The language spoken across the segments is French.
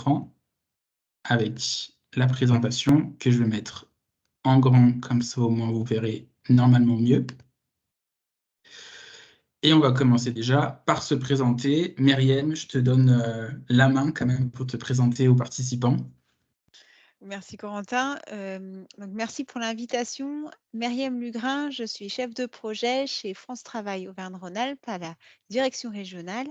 écran avec la présentation que je vais mettre en grand, comme ça au moins vous verrez normalement mieux. Et on va commencer déjà par se présenter. Myriam, je te donne la main quand même pour te présenter aux participants. Merci Corentin. Donc merci pour l'invitation. Myriam Lugrin, je suis chef de projet chez France Travail Auvergne-Rhône-Alpes à la direction régionale.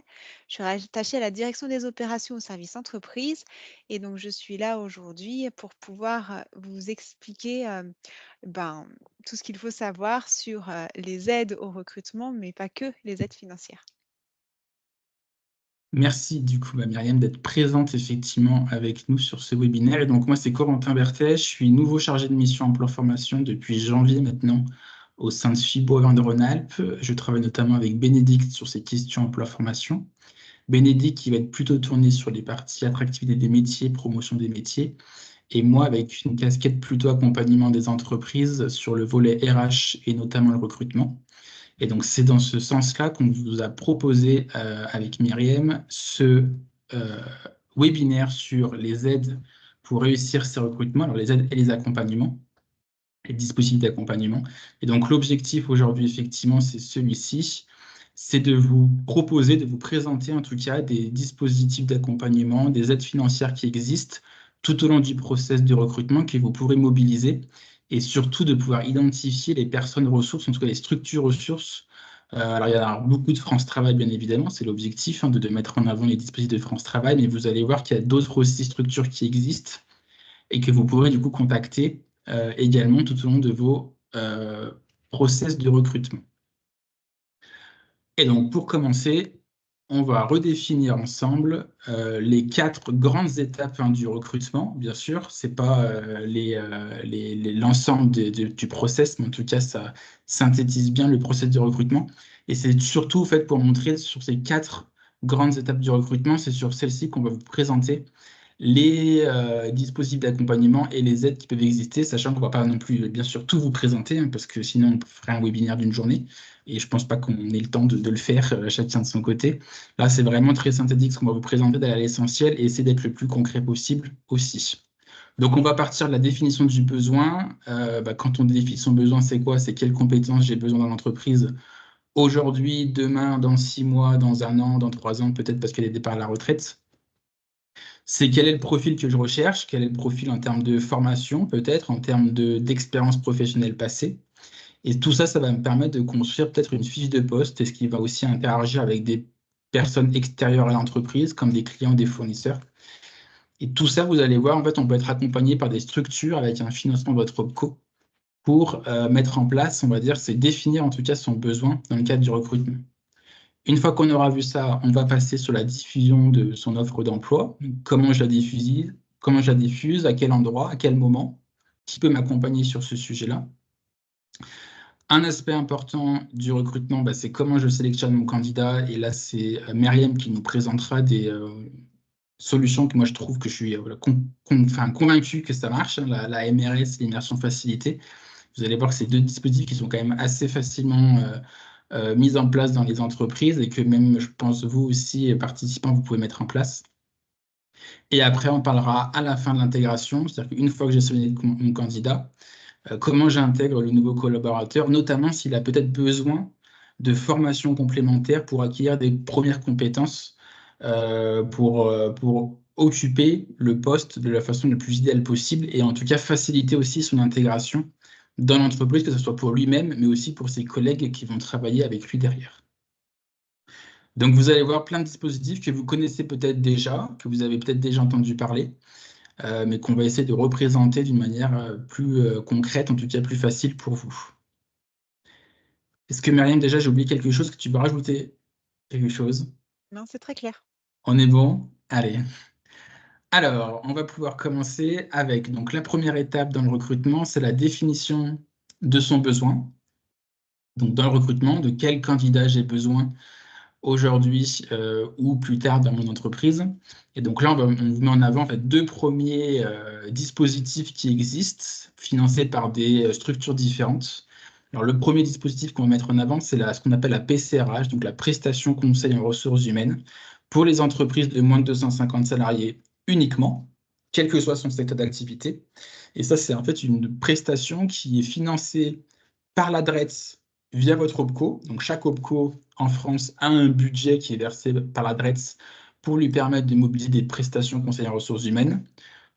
Je suis rattachée à la direction des opérations au service entreprise et donc je suis là aujourd'hui pour pouvoir vous expliquer tout ce qu'il faut savoir sur les aides au recrutement, mais pas que les aides financières. Merci du coup Myriam d'être présente effectivement avec nous sur ce webinaire. Et donc moi c'est Corentin Berthet, je suis nouveau chargé de mission emploi formation depuis janvier maintenant au sein de FIBO Auvergne-Rhône-Alpes. Je travaille notamment avec Bénédicte sur ces questions emploi formation. Bénédicte qui va être plutôt tourné sur les parties attractivité des métiers, promotion des métiers. Et moi avec une casquette plutôt accompagnement des entreprises sur le volet RH et notamment le recrutement. Et donc, c'est dans ce sens-là qu'on vous a proposé avec Myriam ce euh, webinaire sur les aides pour réussir ces recrutements, alors les aides et les accompagnements, les dispositifs d'accompagnement. Et donc, l'objectif aujourd'hui, effectivement, c'est celui-ci, c'est de vous proposer, de vous présenter en tout cas des dispositifs d'accompagnement, des aides financières qui existent tout au long du process de recrutement que vous pourrez mobiliser et surtout de pouvoir identifier les personnes ressources, en tout cas les structures ressources. Alors, il y en a beaucoup de France Travail, bien évidemment, c'est l'objectif de mettre en avant les dispositifs de France Travail, mais vous allez voir qu'il y a d'autres aussi structures qui existent et que vous pourrez du coup contacter également tout au long de vos process de recrutement. Et donc, pour commencer, on va redéfinir ensemble les 4 grandes étapes du recrutement. Bien sûr, ce n'est pas l'ensemble du process, mais en tout cas, ça synthétise bien le process de recrutement. Et c'est surtout fait pour montrer sur ces 4 grandes étapes du recrutement, c'est sur celles-ci qu'on va vous présenter les dispositifs d'accompagnement et les aides qui peuvent exister, sachant qu'on ne va pas non plus, bien sûr, tout vous présenter, parce que sinon, on ferait un webinaire d'une journée. Et je ne pense pas qu'on ait le temps de le faire chacun de son côté. Là, c'est vraiment très synthétique ce qu'on va vous présenter d'aller à l'essentiel et essayer d'être le plus concret possible aussi. Donc, on va partir de la définition du besoin. Quand on définit son besoin, c'est quoi? C'est quelles compétences j'ai besoin dans l'entreprise aujourd'hui, demain, dans 6 mois, dans 1 an, dans 3 ans, peut-être parce qu'elle est départ à la retraite. C'est quel est le profil que je recherche, quel est le profil en termes de formation, peut-être, en termes d'expérience professionnelle passée. Et tout ça, ça va me permettre de construire peut-être une fiche de poste, et ce qui va aussi interagir avec des personnes extérieures à l'entreprise, comme des clients, des fournisseurs. Et tout ça, vous allez voir, en fait, on peut être accompagné par des structures avec un financement de votre OPCO pour mettre en place, on va dire, c'est définir en tout cas son besoin dans le cadre du recrutement. Une fois qu'on aura vu ça, on va passer sur la diffusion de son offre d'emploi. Comment je la diffuse, à quel endroit, à quel moment, qui peut m'accompagner sur ce sujet-là. Un aspect important du recrutement, c'est comment je sélectionne mon candidat. Et là, c'est Myriam qui nous présentera des solutions que moi je trouve que je suis convaincu que ça marche, la MRS, l'immersion facilitée. Vous allez voir que c'est 2 dispositifs qui sont quand même assez facilement mise en place dans les entreprises et que même, je pense, vous aussi, participants, vous pouvez mettre en place. Et après, on parlera à la fin de l'intégration, c'est-à-dire qu'une fois que j'ai sélectionné mon candidat, comment j'intègre le nouveau collaborateur, notamment s'il a peut-être besoin de formation complémentaire pour acquérir des premières compétences pour occuper le poste de la façon la plus idéale possible et en tout cas faciliter aussi son intégration dans l'entreprise, que ce soit pour lui-même, mais aussi pour ses collègues qui vont travailler avec lui derrière. Donc, vous allez voir plein de dispositifs que vous connaissez peut-être déjà, que vous avez peut-être déjà entendu parler, mais qu'on va essayer de représenter d'une manière plus concrète, en tout cas plus facile pour vous. Est-ce que Myriam, déjà, j'ai oublié quelque chose, que tu veux rajouter quelque chose? Non, c'est très clair. On est bon? Allez. Alors, on va pouvoir commencer avec donc, la première étape dans le recrutement, c'est la définition de son besoin. Donc, dans le recrutement, de quel candidat j'ai besoin aujourd'hui ou plus tard dans mon entreprise. Et donc là, on vous met en avant en fait 2 premiers dispositifs qui existent, financés par des structures différentes. Alors, le premier dispositif qu'on va mettre en avant, c'est ce qu'on appelle la PCRH, donc la prestation conseil en ressources humaines, pour les entreprises de moins de 250 salariés uniquement, quel que soit son secteur d'activité. Et ça, c'est en fait une prestation qui est financée par la DRETS via votre OPCO. Donc, chaque OPCO en France a un budget qui est versé par la DRETS pour lui permettre de mobiliser des prestations conseillères en ressources humaines.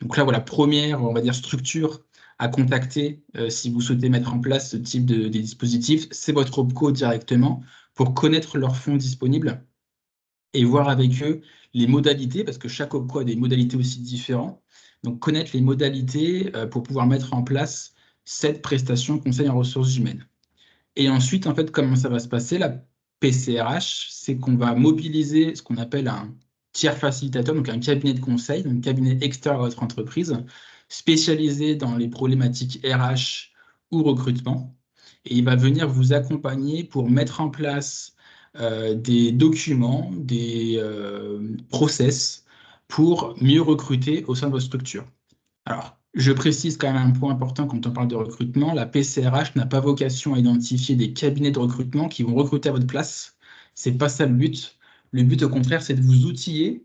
Donc là, voilà, première, on va dire, structure à contacter si vous souhaitez mettre en place ce type de dispositif, c'est votre OPCO directement pour connaître leurs fonds disponibles et voir avec eux les modalités, parce que chaque OPCO a des modalités aussi différentes. Donc, connaître les modalités pour pouvoir mettre en place cette prestation conseil en ressources humaines. Et ensuite, en fait, comment ça va se passer? La PCRH, c'est qu'on va mobiliser ce qu'on appelle un tiers facilitateur, donc un cabinet de conseil, un cabinet extérieur à votre entreprise, spécialisé dans les problématiques RH ou recrutement. Et il va venir vous accompagner pour mettre en place des documents, des process pour mieux recruter au sein de votre structure. Alors, je précise quand même un point important quand on parle de recrutement, la PCRH n'a pas vocation à identifier des cabinets de recrutement qui vont recruter à votre place. C'est pas ça le but. Le but, au contraire, c'est de vous outiller,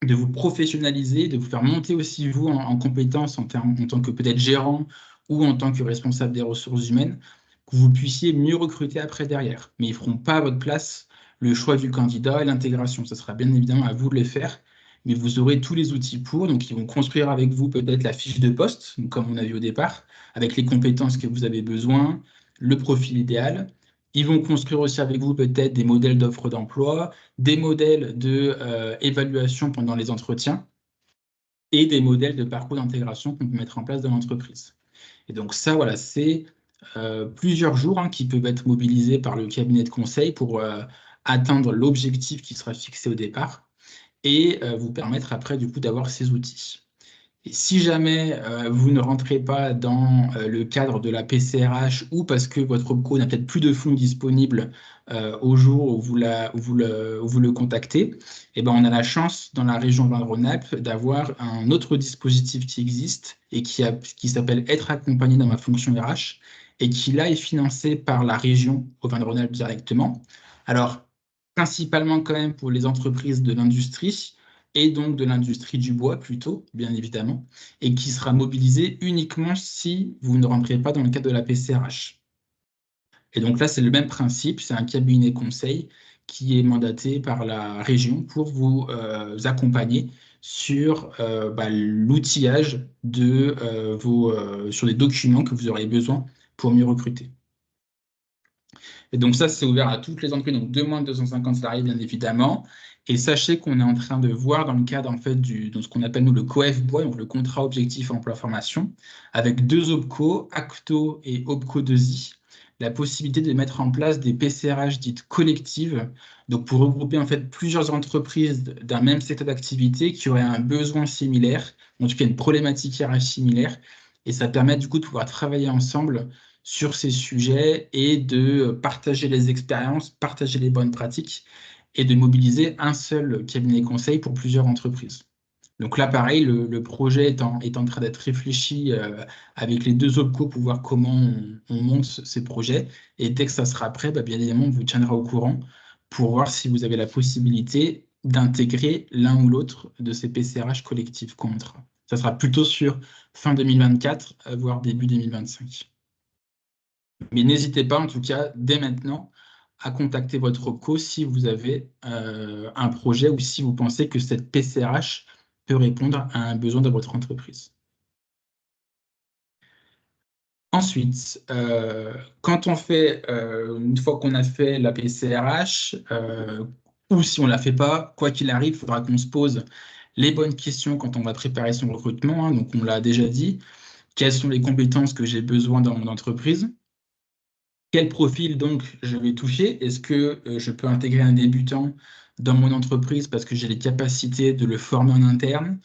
de vous professionnaliser, de vous faire monter aussi, vous, en compétences en tant que peut-être gérant ou en tant que responsable des ressources humaines, que vous puissiez mieux recruter après derrière. Mais ils ne feront pas à votre place le choix du candidat et l'intégration. Ce sera bien évidemment à vous de le faire, mais vous aurez tous les outils pour. Donc, ils vont construire avec vous peut-être la fiche de poste, comme on a vu au départ, avec les compétences que vous avez besoin, le profil idéal. Ils vont construire aussi avec vous peut-être des modèles d'offres d'emploi, des modèles d'évaluation pendant les entretiens et des modèles de parcours d'intégration qu'on peut mettre en place dans l'entreprise. Et donc ça, voilà, c'est plusieurs jours qui peuvent être mobilisés par le cabinet de conseil pour atteindre l'objectif qui sera fixé au départ et vous permettre après, du coup, d'avoir ces outils. Et si jamais vous ne rentrez pas dans le cadre de la PCRH ou parce que votre OPCO n'a peut-être plus de fonds disponibles au jour où vous le contactez, eh ben, on a la chance dans la région Auvergne-Rhône-Alpes d'avoir un autre dispositif qui existe et qui s'appelle Être accompagné dans ma fonction RH et qui là est financé par la région Auvergne-Rhône-Alpes directement. Alors, principalement quand même pour les entreprises de l'industrie, et donc de l'industrie du bois plutôt, bien évidemment, et qui sera mobilisé uniquement si vous ne rentrez pas dans le cadre de la PCRH. Et donc là, c'est le même principe, c'est un cabinet conseil qui est mandaté par la région pour vous accompagner sur l'outillage sur les documents que vous aurez besoin pour mieux recruter. Et donc ça, c'est ouvert à toutes les entreprises, donc de moins de 250 salariés, bien évidemment. Et sachez qu'on est en train de voir dans le cadre en fait de ce qu'on appelle nous le COEF Bois, donc le contrat objectif emploi formation, avec deux OPCO, ACTO et OPCO 2I, la possibilité de mettre en place des PCRH dites collectives, donc pour regrouper en fait plusieurs entreprises d'un même secteur d'activité qui auraient un besoin similaire, en tout cas une problématique RH similaire, et ça permet du coup de pouvoir travailler ensemble sur ces sujets et de partager les expériences, partager les bonnes pratiques et de mobiliser un seul cabinet conseil pour plusieurs entreprises. Donc là, pareil, le projet est en train d'être réfléchi avec les deux OPCO pour voir comment on monte ces projets. Et dès que ça sera prêt, bien évidemment, on vous tiendra au courant pour voir si vous avez la possibilité d'intégrer l'un ou l'autre de ces PCRH collectifs contrats. Ça sera plutôt sur fin 2024, voire début 2025. Mais n'hésitez pas, en tout cas, dès maintenant, à contacter votre OPCO si vous avez un projet ou si vous pensez que cette PCRH peut répondre à un besoin de votre entreprise. Ensuite, quand on fait, une fois qu'on a fait la PCRH, ou si on ne la fait pas, quoi qu'il arrive, il faudra qu'on se pose les bonnes questions quand on va préparer son recrutement. Donc, on l'a déjà dit. Quelles sont les compétences que j'ai besoin dans mon entreprise? Quel profil donc je vais toucher? Est-ce que je peux intégrer un débutant dans mon entreprise parce que j'ai les capacités de le former en interne,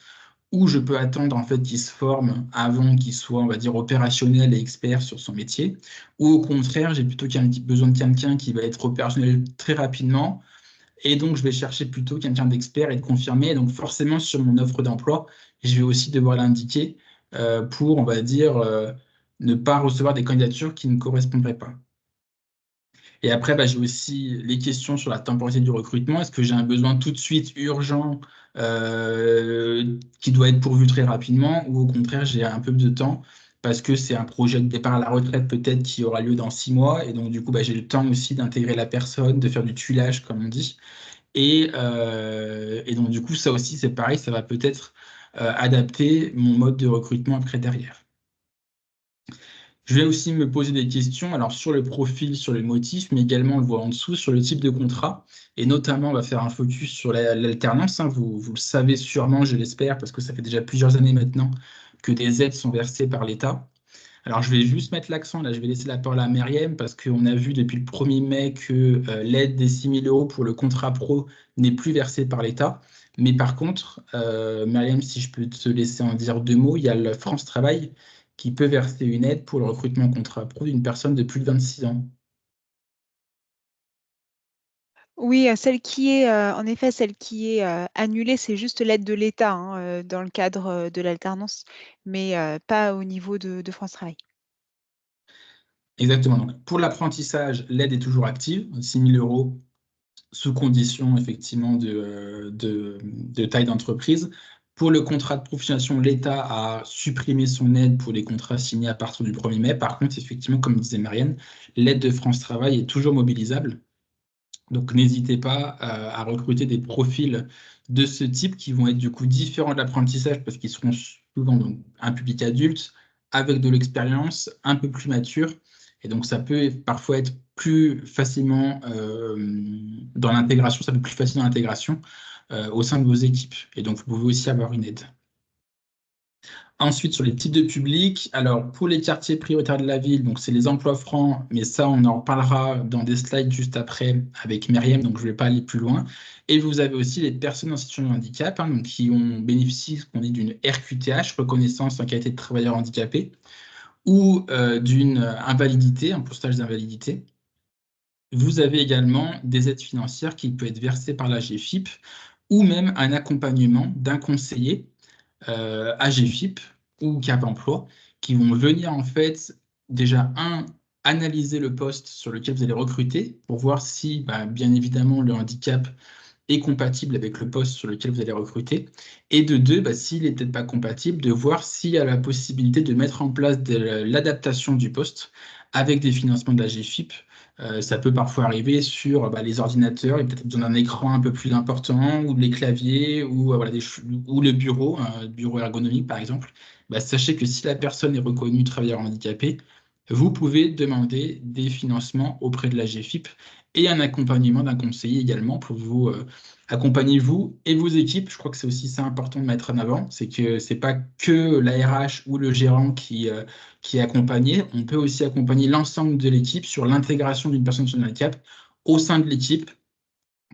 ou je peux attendre en fait qu'il se forme avant qu'il soit, on va dire, opérationnel et expert sur son métier, ou au contraire, j'ai plutôt besoin de quelqu'un qui va être opérationnel très rapidement, et donc je vais chercher plutôt quelqu'un d'expert et de confirmé. Donc forcément, sur mon offre d'emploi, je vais aussi devoir l'indiquer pour, on va dire, ne pas recevoir des candidatures qui ne correspondraient pas. Et après, j'ai aussi les questions sur la temporalité du recrutement. Est-ce que j'ai un besoin tout de suite urgent qui doit être pourvu très rapidement, ou au contraire, j'ai un peu de temps parce que c'est un projet de départ à la retraite peut-être qui aura lieu dans 6 mois, et donc du coup, j'ai le temps aussi d'intégrer la personne, de faire du tuilage, comme on dit. Et donc du coup, ça aussi, c'est pareil, ça va peut-être adapter mon mode de recrutement après derrière. Je vais aussi me poser des questions, alors sur le profil, sur les motifs, mais également, on le voit en dessous, sur le type de contrat. Et notamment, on va faire un focus sur l'alternance, hein. Vous le savez sûrement, je l'espère, parce que ça fait déjà plusieurs années maintenant que des aides sont versées par l'État. Alors, je vais juste mettre l'accent, là, je vais laisser la parole à Myriam, parce qu'on a vu depuis le 1er mai que l'aide des 6 000 € pour le contrat pro n'est plus versée par l'État. Mais par contre, Myriam, si je peux te laisser en dire 2 mots, il y a le France Travail qui peut verser une aide pour le recrutement contrat pro d'une personne de plus de 26 ans. Oui, en effet, celle qui est annulée, c'est juste l'aide de l'État, hein, dans le cadre de l'alternance, mais pas au niveau de France Travail. Exactement. Donc, pour l'apprentissage, l'aide est toujours active, 6 000 € sous condition effectivement de taille d'entreprise. Pour le contrat de professionnalisation, l'État a supprimé son aide pour les contrats signés à partir du 1er mai. Par contre, effectivement, comme disait Marianne, l'aide de France Travail est toujours mobilisable. Donc, n'hésitez pas à recruter des profils de ce type qui vont être du coup différents de l'apprentissage parce qu'ils seront souvent donc, un public adulte avec de l'expérience, un peu plus mature. Et donc, ça peut parfois être plus facilement dans l'intégration, ça peut être plus facile dans l'intégration au sein de vos équipes. Et donc, vous pouvez aussi avoir une aide. Ensuite, sur les types de publics, alors pour les quartiers prioritaires de la ville, donc c'est les emplois francs, mais ça, on en reparlera dans des slides juste après avec Myriam, donc je ne vais pas aller plus loin. Et vous avez aussi les personnes en situation de handicap, hein, donc qui ont bénéficié, ce qu'on dit, d'une RQTH, reconnaissance en qualité de travailleur handicapé, ou d'une invalidité, un postage d'invalidité. Vous avez également des aides financières qui peuvent être versées par la GFIP, ou même un accompagnement d'un conseiller AGFIP ou Cap Emploi, qui vont venir en fait déjà, analyser le poste sur lequel vous allez recruter pour voir si, bien évidemment, le handicap est compatible avec le poste sur lequel vous allez recruter. Et de deux, s'il n'est peut-être pas compatible, de voir s'il y a la possibilité de mettre en place l'adaptation du poste avec des financements de la GFIP. Ça peut parfois arriver sur les ordinateurs, il y a peut-être besoin d'un écran un peu plus important, ou les claviers, ou, ou le bureau, un bureau ergonomique par exemple. Sachez que si la personne est reconnue travailleur handicapé, vous pouvez demander des financements auprès de la GFIP et un accompagnement d'un conseiller également pour vous accompagner, vous et vos équipes. Je crois que c'est aussi ça important de mettre en avant, c'est que c'est pas que la RH ou le gérant qui est accompagné, on peut aussi accompagner l'ensemble de l'équipe sur l'intégration d'une personne sur le handicap au sein de l'équipe.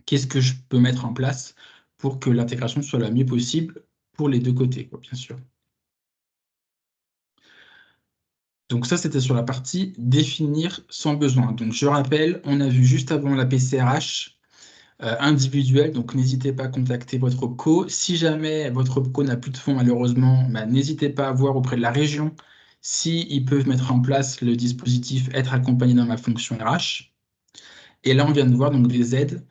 Qu'est-ce que je peux mettre en place pour que l'intégration soit la mieux possible pour les deux côtés, bien sûr. Donc ça, c'était sur la partie définir son besoin. Donc je rappelle, on a vu juste avant la PCRH individuelle, donc n'hésitez pas à contacter votre OPCO. Si jamais votre OPCO n'a plus de fonds, malheureusement, n'hésitez pas à voir auprès de la région s'ils peuvent mettre en place le dispositif être accompagné dans ma fonction RH. Et là, on vient de voir donc des aides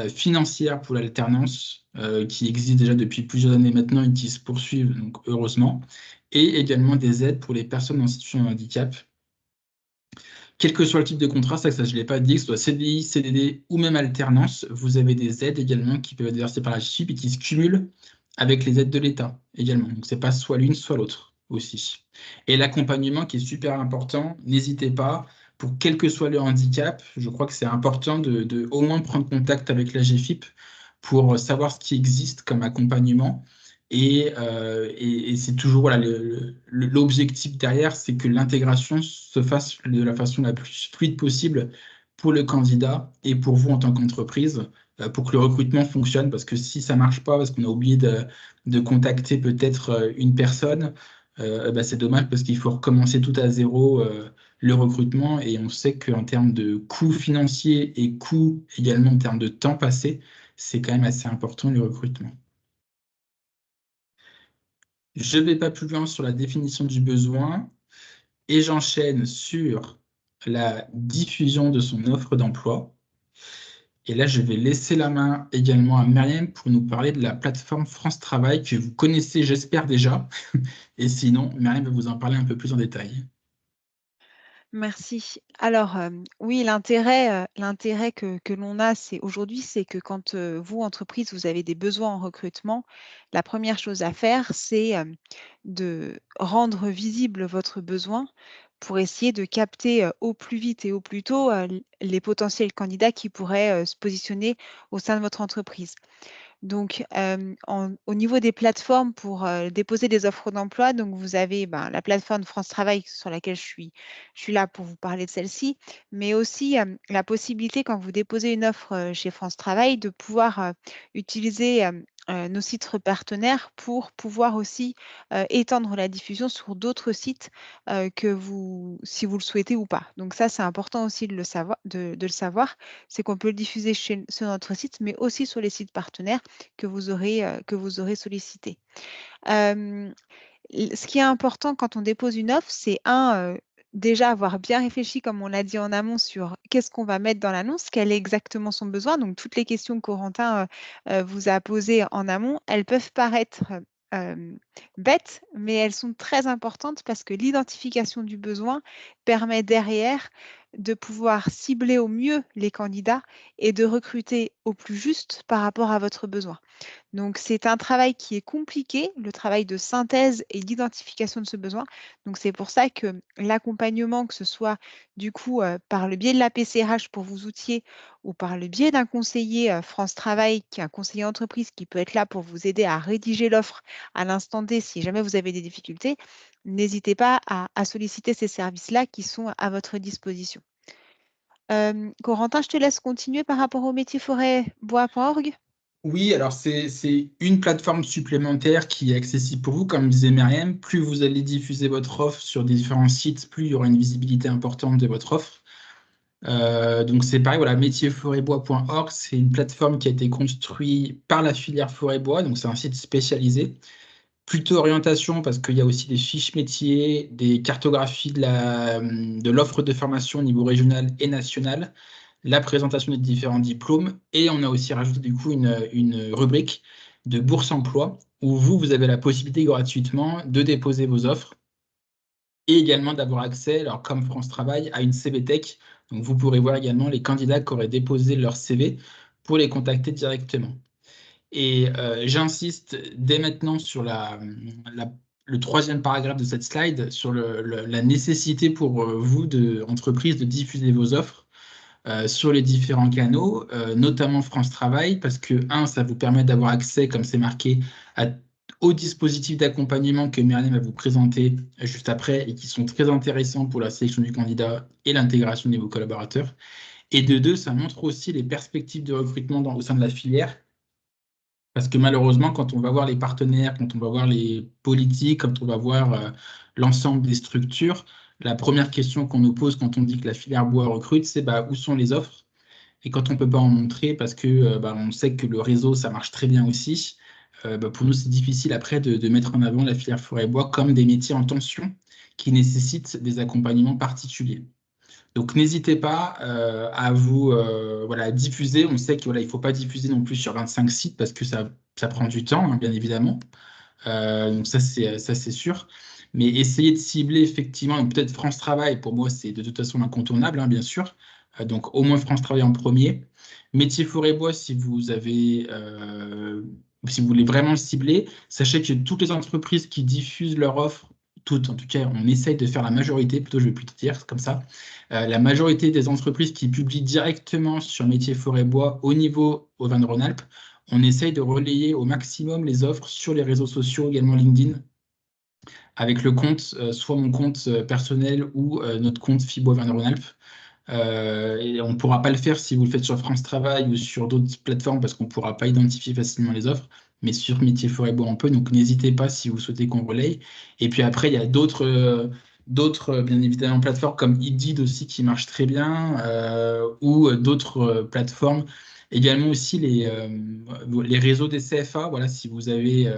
financières pour l'alternance qui existent déjà depuis plusieurs années maintenant et qui se poursuivent, donc heureusement, et également des aides pour les personnes en situation de handicap. Quel que soit le type de contrat, ça je ne l'ai pas dit, que ce soit CDI, CDD ou même alternance, vous avez des aides également qui peuvent être versées par la GFIP et qui se cumulent avec les aides de l'État également. Donc, ce n'est pas soit l'une, soit l'autre aussi. Et l'accompagnement qui est super important, n'hésitez pas, pour quel que soit le handicap, je crois que c'est important de au moins prendre contact avec la GFIP pour savoir ce qui existe comme accompagnement. Et c'est toujours voilà, l'objectif derrière, c'est que l'intégration se fasse de la façon la plus fluide possible pour le candidat et pour vous en tant qu'entreprise, pour que le recrutement fonctionne. Parce que si ça ne marche pas, parce qu'on a oublié de contacter peut-être une personne, c'est dommage parce qu'il faut recommencer tout à zéro le recrutement. Et on sait qu'en termes de coûts financiers et coûts également en termes de temps passé, c'est quand même assez important le recrutement. Je ne vais pas plus loin sur la définition du besoin et j'enchaîne sur la diffusion de son offre d'emploi. Et là, je vais laisser la main également à Myriam pour nous parler de la plateforme France Travail que vous connaissez, j'espère déjà. Et sinon, Myriam va vous en parler un peu plus en détail. Merci. Alors, oui, l'intérêt que l'on a, c'est aujourd'hui, c'est que quand, vous, entreprise, vous avez des besoins en recrutement, la première chose à faire, c'est, de rendre visible votre besoin pour essayer de capter, au plus vite et au plus tôt, les potentiels candidats qui pourraient, se positionner au sein de votre entreprise. Donc, au niveau des plateformes pour, déposer des offres d'emploi, donc vous avez, ben, la plateforme France Travail sur laquelle je suis là pour vous parler de celle-ci, mais aussi, la possibilité quand vous déposez une offre, chez France Travail de pouvoir, utiliser, nos sites partenaires pour pouvoir aussi, étendre la diffusion sur d'autres sites, que vous si vous le souhaitez ou pas. Donc ça, c'est important aussi de le savoir, c'est qu'on peut le diffuser sur notre site, mais aussi sur les sites partenaires que vous aurez sollicités. Hem, Ce qui est important quand on dépose une offre, c'est déjà avoir bien réfléchi, comme on l'a dit en amont, sur qu'est-ce qu'on va mettre dans l'annonce, quel est exactement son besoin. Donc toutes les questions que Corentin, vous a posées en amont, elles peuvent paraître, bêtes, mais elles sont très importantes parce que l'identification du besoin permet derrière de pouvoir cibler au mieux les candidats et de recruter au plus juste par rapport à votre besoin. Donc, c'est un travail qui est compliqué, le travail de synthèse et d'identification de ce besoin. Donc, c'est pour ça que l'accompagnement, que ce soit du coup par le biais de la PCRH pour vous outiller ou par le biais d'un conseiller France Travail, qui est un conseiller entreprise qui peut être là pour vous aider à rédiger l'offre à l'instant T si jamais vous avez des difficultés, n'hésitez pas à solliciter ces services-là qui sont à votre disposition. Corentin, je te laisse continuer par rapport au métier forêt-bois.org. Oui, alors c'est une plateforme supplémentaire qui est accessible pour vous. Comme disait Myriam, plus vous allez diffuser votre offre sur différents sites, plus il y aura une visibilité importante de votre offre. Donc c'est pareil, voilà, métierforêtbois.org, c'est une plateforme qui a été construite par la filière forêt-bois, donc c'est un site spécialisé. Plutôt orientation parce qu'il y a aussi des fiches métiers, des cartographies de l'offre de formation au niveau régional et national, la présentation des différents diplômes, et on a aussi rajouté du coup une rubrique de bourse emploi où vous avez la possibilité gratuitement de déposer vos offres et également d'avoir accès, alors comme France Travail, à une CV Tech. Donc vous pourrez voir également les candidats qui auraient déposé leur CV pour les contacter directement. Et j'insiste dès maintenant sur le troisième paragraphe de cette slide, sur la nécessité pour vous, entreprise, de diffuser vos offres sur les différents canaux, notamment France Travail, parce que, ça vous permet d'avoir accès, comme c'est marqué, aux dispositifs d'accompagnement que Myriam va vous présenter juste après et qui sont très intéressants pour la sélection du candidat et l'intégration de vos collaborateurs. Et de deux, ça montre aussi les perspectives de recrutement au sein de la filière parce que malheureusement, quand on va voir les partenaires, quand on va voir les politiques, quand on va voir l'ensemble des structures, la première question qu'on nous pose quand on dit que la filière bois recrute, c'est bah, où sont les offres? Et quand on ne peut pas en montrer, parce que bah, on sait que le réseau, ça marche très bien aussi, bah, pour nous, c'est difficile après de mettre en avant la filière forêt-bois comme des métiers en tension qui nécessitent des accompagnements particuliers. Donc n'hésitez pas à vous voilà, diffuser. On sait qu'il voilà, il faut pas diffuser non plus sur 25 sites parce que ça prend du temps, hein, bien évidemment. Donc ça, c'est sûr. Mais essayez de cibler effectivement, donc peut-être France Travail, pour moi, c'est de toute façon incontournable, hein, bien sûr. Donc au moins France Travail en premier. Métier forêt-bois, si vous voulez vraiment le cibler, sachez que toutes les entreprises qui diffusent leur offre, toutes, en tout cas, on essaye de faire la majorité, plutôt je vais plutôt dire comme ça, la majorité des entreprises qui publient directement sur métier forêt-bois au niveau Auvergne-Rhône-Alpes, on essaye de relayer au maximum les offres sur les réseaux sociaux, également LinkedIn, avec le compte, soit mon compte personnel ou notre compte FIBO Auvergne-Rhône-Alpes. Et on ne pourra pas le faire si vous le faites sur France Travail ou sur d'autres plateformes parce qu'on ne pourra pas identifier facilement les offres. Mais sur Métier Forêt Bois, on peut. Donc n'hésitez pas si vous souhaitez qu'on relaye. Et puis après, il y a d'autres bien évidemment, plateformes comme Indeed aussi qui marchent très bien ou d'autres plateformes. Également aussi les réseaux des CFA. Voilà, si vous avez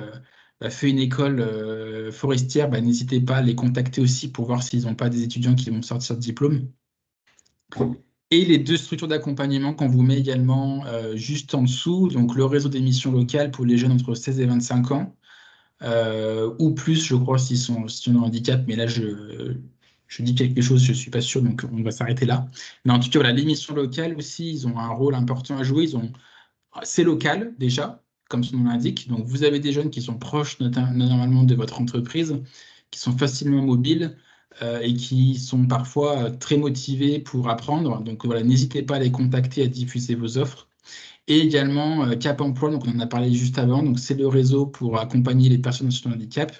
fait une école forestière, bah, n'hésitez pas à les contacter aussi pour voir s'ils n'ont pas des étudiants qui vont sortir de diplôme. Et les 2 structures d'accompagnement qu'on vous met également juste en dessous, donc le réseau des missions locales pour les jeunes entre 16 et 25 ans, ou plus, je crois, s'ils ont un handicap, mais là, je dis quelque chose, je ne suis pas sûr, donc on va s'arrêter là. Mais en tout cas, voilà, les missions locales aussi, ils ont un rôle important à jouer. C'est local déjà, comme son nom l'indique. Donc, vous avez des jeunes qui sont proches normalement de votre entreprise, qui sont facilement mobiles et qui sont parfois très motivés pour apprendre. Donc, voilà, n'hésitez pas à les contacter, à diffuser vos offres. Et également Cap Emploi, donc on en a parlé juste avant. Donc, c'est le réseau pour accompagner les personnes en situation de handicap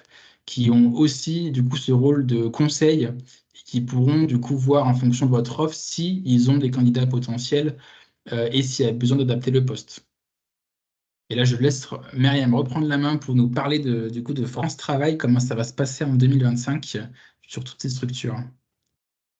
qui ont aussi du coup ce rôle de conseil et qui pourront du coup voir en fonction de votre offre si ils ont des candidats potentiels et s'il y a besoin d'adapter le poste. Et là, je laisse Myriam reprendre la main pour nous parler du coup de France Travail, comment ça va se passer en 2025 sur toutes ces structures.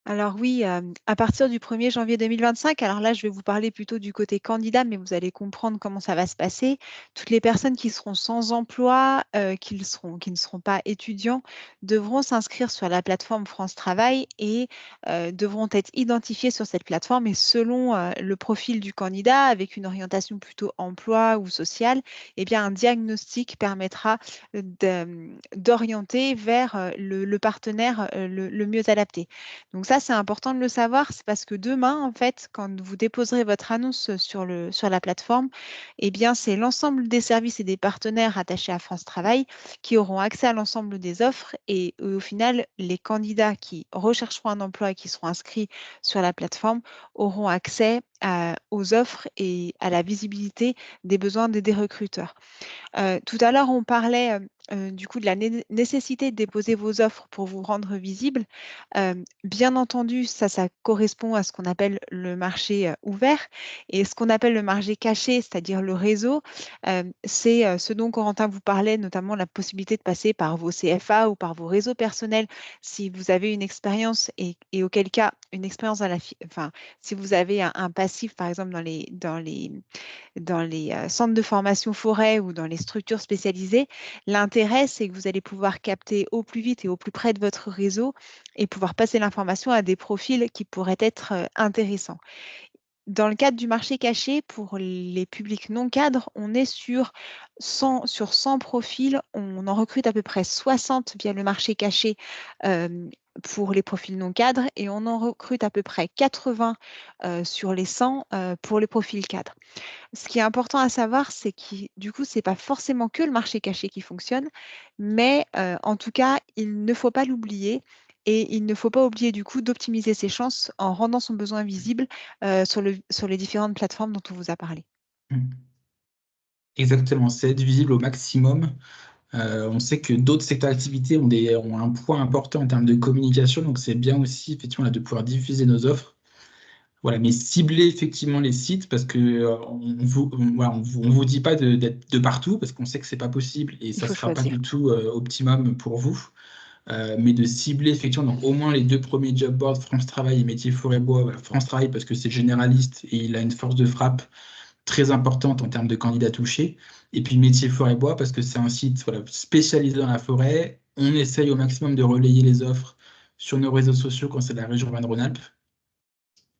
Alors oui, à partir du 1er janvier 2025, alors là, je vais vous parler plutôt du côté candidat, mais vous allez comprendre comment ça va se passer. Toutes les personnes qui seront sans emploi, qui ne seront pas étudiants, devront s'inscrire sur la plateforme France Travail et devront être identifiés sur cette plateforme. Et selon le profil du candidat, avec une orientation plutôt emploi ou sociale, eh bien, un diagnostic permettra d'orienter vers le partenaire le mieux adapté. Donc ça, c'est important de le savoir, c'est parce que demain, en fait, quand vous déposerez votre annonce sur la plateforme, eh bien, c'est l'ensemble des services et des partenaires attachés à France Travail qui auront accès à l'ensemble des offres et au final, les candidats qui rechercheront un emploi et qui seront inscrits sur la plateforme auront accès aux offres et à la visibilité des besoins des recruteurs. Tout à l'heure, on parlait du coup de la nécessité de déposer vos offres pour vous rendre visible. Bien entendu, ça correspond à ce qu'on appelle le marché ouvert et ce qu'on appelle le marché caché, c'est-à-dire le réseau. C'est ce dont Corentin vous parlait, notamment la possibilité de passer par vos CFA ou par vos réseaux personnels si vous avez une expérience et auquel cas une expérience enfin, si vous avez un passif, par exemple, dans les centres de formation forêt ou dans les structures spécialisées, l'intérêt, c'est que vous allez pouvoir capter au plus vite et au plus près de votre réseau et pouvoir passer l'information à des profils qui pourraient être intéressants. Dans le cadre du marché caché, pour les publics non cadres, on est sur 100 profils. On en recrute à peu près 60 via le marché caché pour les profils non cadres et on en recrute à peu près 80 sur les 100 pour les profils cadres. Ce qui est important à savoir, c'est que du coup, ce n'est pas forcément que le marché caché qui fonctionne, mais en tout cas, il ne faut pas l'oublier et il ne faut pas oublier du coup d'optimiser ses chances en rendant son besoin visible sur les différentes plateformes dont on vous a parlé. Exactement, c'est être visible au maximum. On sait que d'autres secteurs d'activité ont un poids important en termes de communication, donc c'est bien aussi effectivement là, de pouvoir diffuser nos offres. Voilà, mais cibler effectivement les sites parce que on vous dit pas d'être de partout parce qu'on sait que c'est pas possible et Il ça faut sera pas du choisir. tout optimum pour vous. Mais de cibler effectivement donc au moins les 2 premiers job boards, France Travail et Métiers Forêt Bois. Voilà, France Travail parce que c'est généraliste et il a une force de frappe très importante en termes de candidats touchés. Et puis Métiers Forêt Bois parce que c'est un site voilà, spécialisé dans la forêt. On essaye au maximum de relayer les offres sur nos réseaux sociaux quand c'est la région Auvergne-Rhône-Alpes.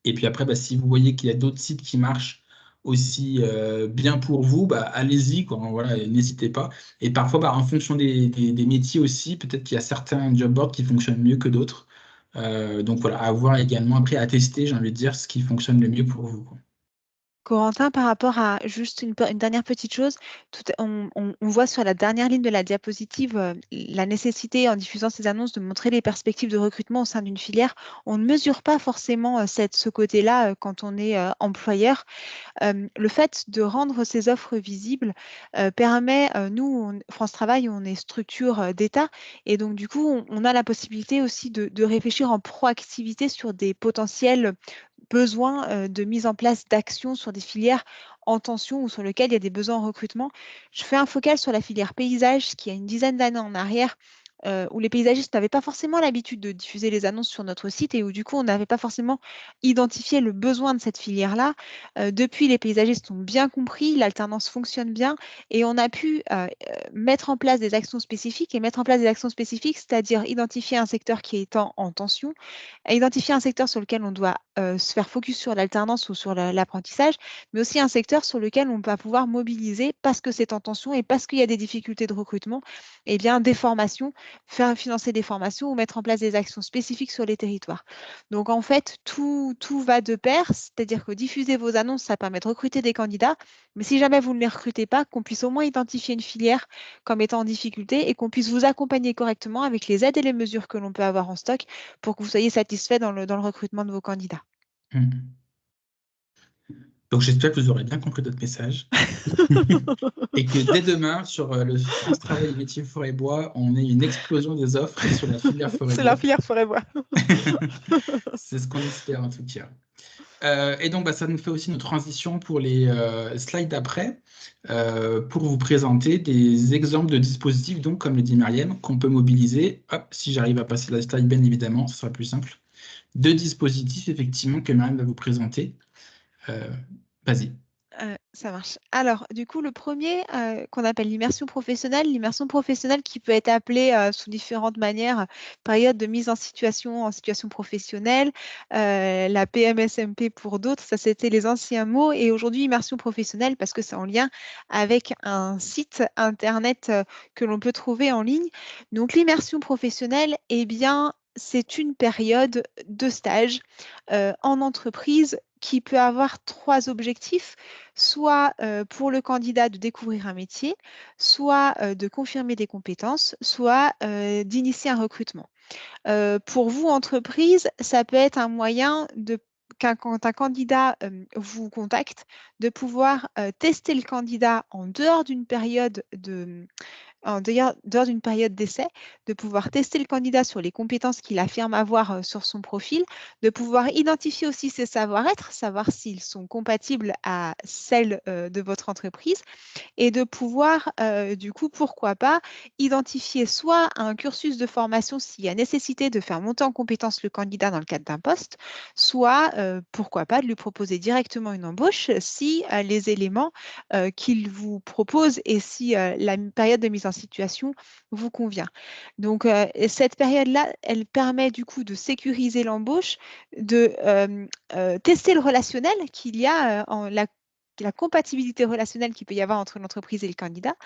Et puis après, bah, si vous voyez qu'il y a d'autres sites qui marchent aussi bien pour vous, bah, allez-y, quoi. Voilà, n'hésitez pas. Et parfois, bah, en fonction des métiers aussi, peut-être qu'il y a certains job boards qui fonctionnent mieux que d'autres. Donc voilà, à voir également après à tester, j'ai envie de dire, ce qui fonctionne le mieux pour vous, quoi. Corentin, par rapport à juste une dernière petite chose, on voit sur la dernière ligne de la diapositive la nécessité, en diffusant ces annonces, de montrer les perspectives de recrutement au sein d'une filière. On ne mesure pas forcément ce côté-là quand on est employeur. Le fait de rendre ces offres visibles permet, nous, France Travail, on est structure d'État, et donc du coup, on a la possibilité aussi de réfléchir en proactivité sur des potentiels besoin de mise en place d'actions sur des filières en tension ou sur lesquelles il y a des besoins en recrutement. Je fais un focal sur la filière paysage qui a une dizaine d'années en arrière où les paysagistes n'avaient pas forcément l'habitude de diffuser les annonces sur notre site et où du coup on n'avait pas forcément identifié le besoin de cette filière-là. Depuis, les paysagistes ont bien compris, l'alternance fonctionne bien et on a pu mettre en place des actions spécifiques et mettre en place des actions spécifiques, c'est-à-dire identifier un secteur qui est en tension, identifier un secteur sur lequel on doit se faire focus sur l'alternance ou sur l'apprentissage, mais aussi un secteur sur lequel on va pouvoir mobiliser, parce que c'est en tension et parce qu'il y a des difficultés de recrutement, eh bien, des formations, faire financer des formations ou mettre en place des actions spécifiques sur les territoires. Donc, en fait, tout va de pair, c'est-à-dire que diffuser vos annonces, ça permet de recruter des candidats, mais si jamais vous ne les recrutez pas, qu'on puisse au moins identifier une filière comme étant en difficulté et qu'on puisse vous accompagner correctement avec les aides et les mesures que l'on peut avoir en stock pour que vous soyez satisfait dans le recrutement de vos candidats. Donc j'espère que vous aurez bien compris notre message et que dès demain, sur le France Travail et métiers forêt et bois, on ait une explosion des offres sur la filière forêt et C'est la bois. filière forêt-bois. C'est ce qu'on espère en tout cas. Et donc, ça nous fait aussi une transition pour les slides d'après, pour vous présenter des exemples de dispositifs, donc, comme le dit Mariam, qu'on peut mobiliser. Hop, si j'arrive à passer la slide, bien évidemment, ce sera plus simple. Deux dispositifs, effectivement, que Mariam va vous présenter. Vas-y. Ça marche. Alors, du coup, le premier qu'on appelle l'immersion professionnelle qui peut être appelée sous différentes manières, période de mise en situation professionnelle, la PMSMP pour d'autres, ça c'était les anciens mots, et aujourd'hui immersion professionnelle parce que c'est en lien avec un site internet que l'on peut trouver en ligne. Donc, l'immersion professionnelle, eh bien, c'est une période de stage en entreprise qui peut avoir trois objectifs, soit pour le candidat de découvrir un métier, soit de confirmer des compétences, soit d'initier un recrutement. Pour vous, entreprise, ça peut être un moyen de quand un candidat vous contacte, de pouvoir tester le candidat en dehors d'une période dehors d'une période d'essai, de pouvoir tester le candidat sur les compétences qu'il affirme avoir sur son profil, de pouvoir identifier aussi ses savoir-être, savoir s'ils sont compatibles à celles de votre entreprise, et de pouvoir, du coup, pourquoi pas, identifier soit un cursus de formation s'il y a nécessité de faire monter en compétence le candidat dans le cadre d'un poste, soit, pourquoi pas, de lui proposer directement une embauche si les éléments qu'il vous propose et si la période de mise en situation vous convient. Donc, cette période-là, elle permet du coup de sécuriser l'embauche, de tester le relationnel qu'il y a en la compatibilité relationnelle qu'il peut y avoir entre l'entreprise et le candidat.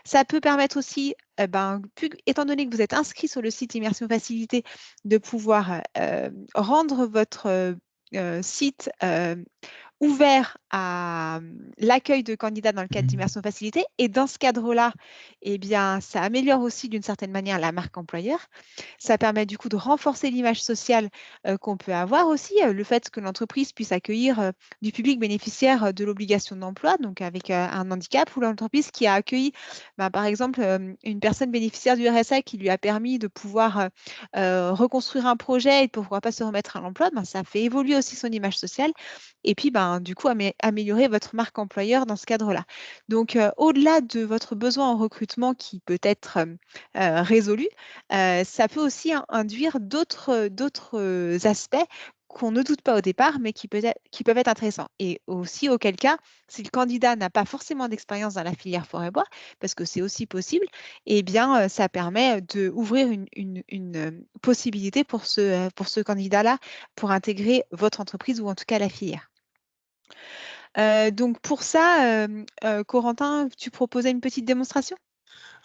Ça peut permettre aussi, étant donné que vous êtes inscrit sur le site Immersion Facilité, de pouvoir rendre votre site ouvert à l'accueil de candidats dans le cadre d'immersion facilité. Et dans ce cadre-là, eh bien, ça améliore aussi d'une certaine manière la marque employeur. Ça permet du coup de renforcer l'image sociale qu'on peut avoir aussi, le fait que l'entreprise puisse accueillir du public bénéficiaire de l'obligation d'emploi, donc avec un handicap, ou l'entreprise qui a accueilli, par exemple, une personne bénéficiaire du RSA qui lui a permis de pouvoir reconstruire un projet et de pourquoi pas se remettre à l'emploi, ça fait évoluer aussi son image sociale. Et puis, du coup, améliorer votre marque employeur dans ce cadre-là. Donc, au-delà de votre besoin en recrutement qui peut être résolu, ça peut aussi induire d'autres aspects qu'on ne doute pas au départ, mais qui peuvent être intéressants. Et aussi, auquel cas, si le candidat n'a pas forcément d'expérience dans la filière forêt-bois, parce que c'est aussi possible, eh bien, ça permet d'ouvrir une possibilité pour ce candidat-là pour intégrer votre entreprise ou en tout cas la filière. Donc pour ça, Corentin, tu proposais une petite démonstration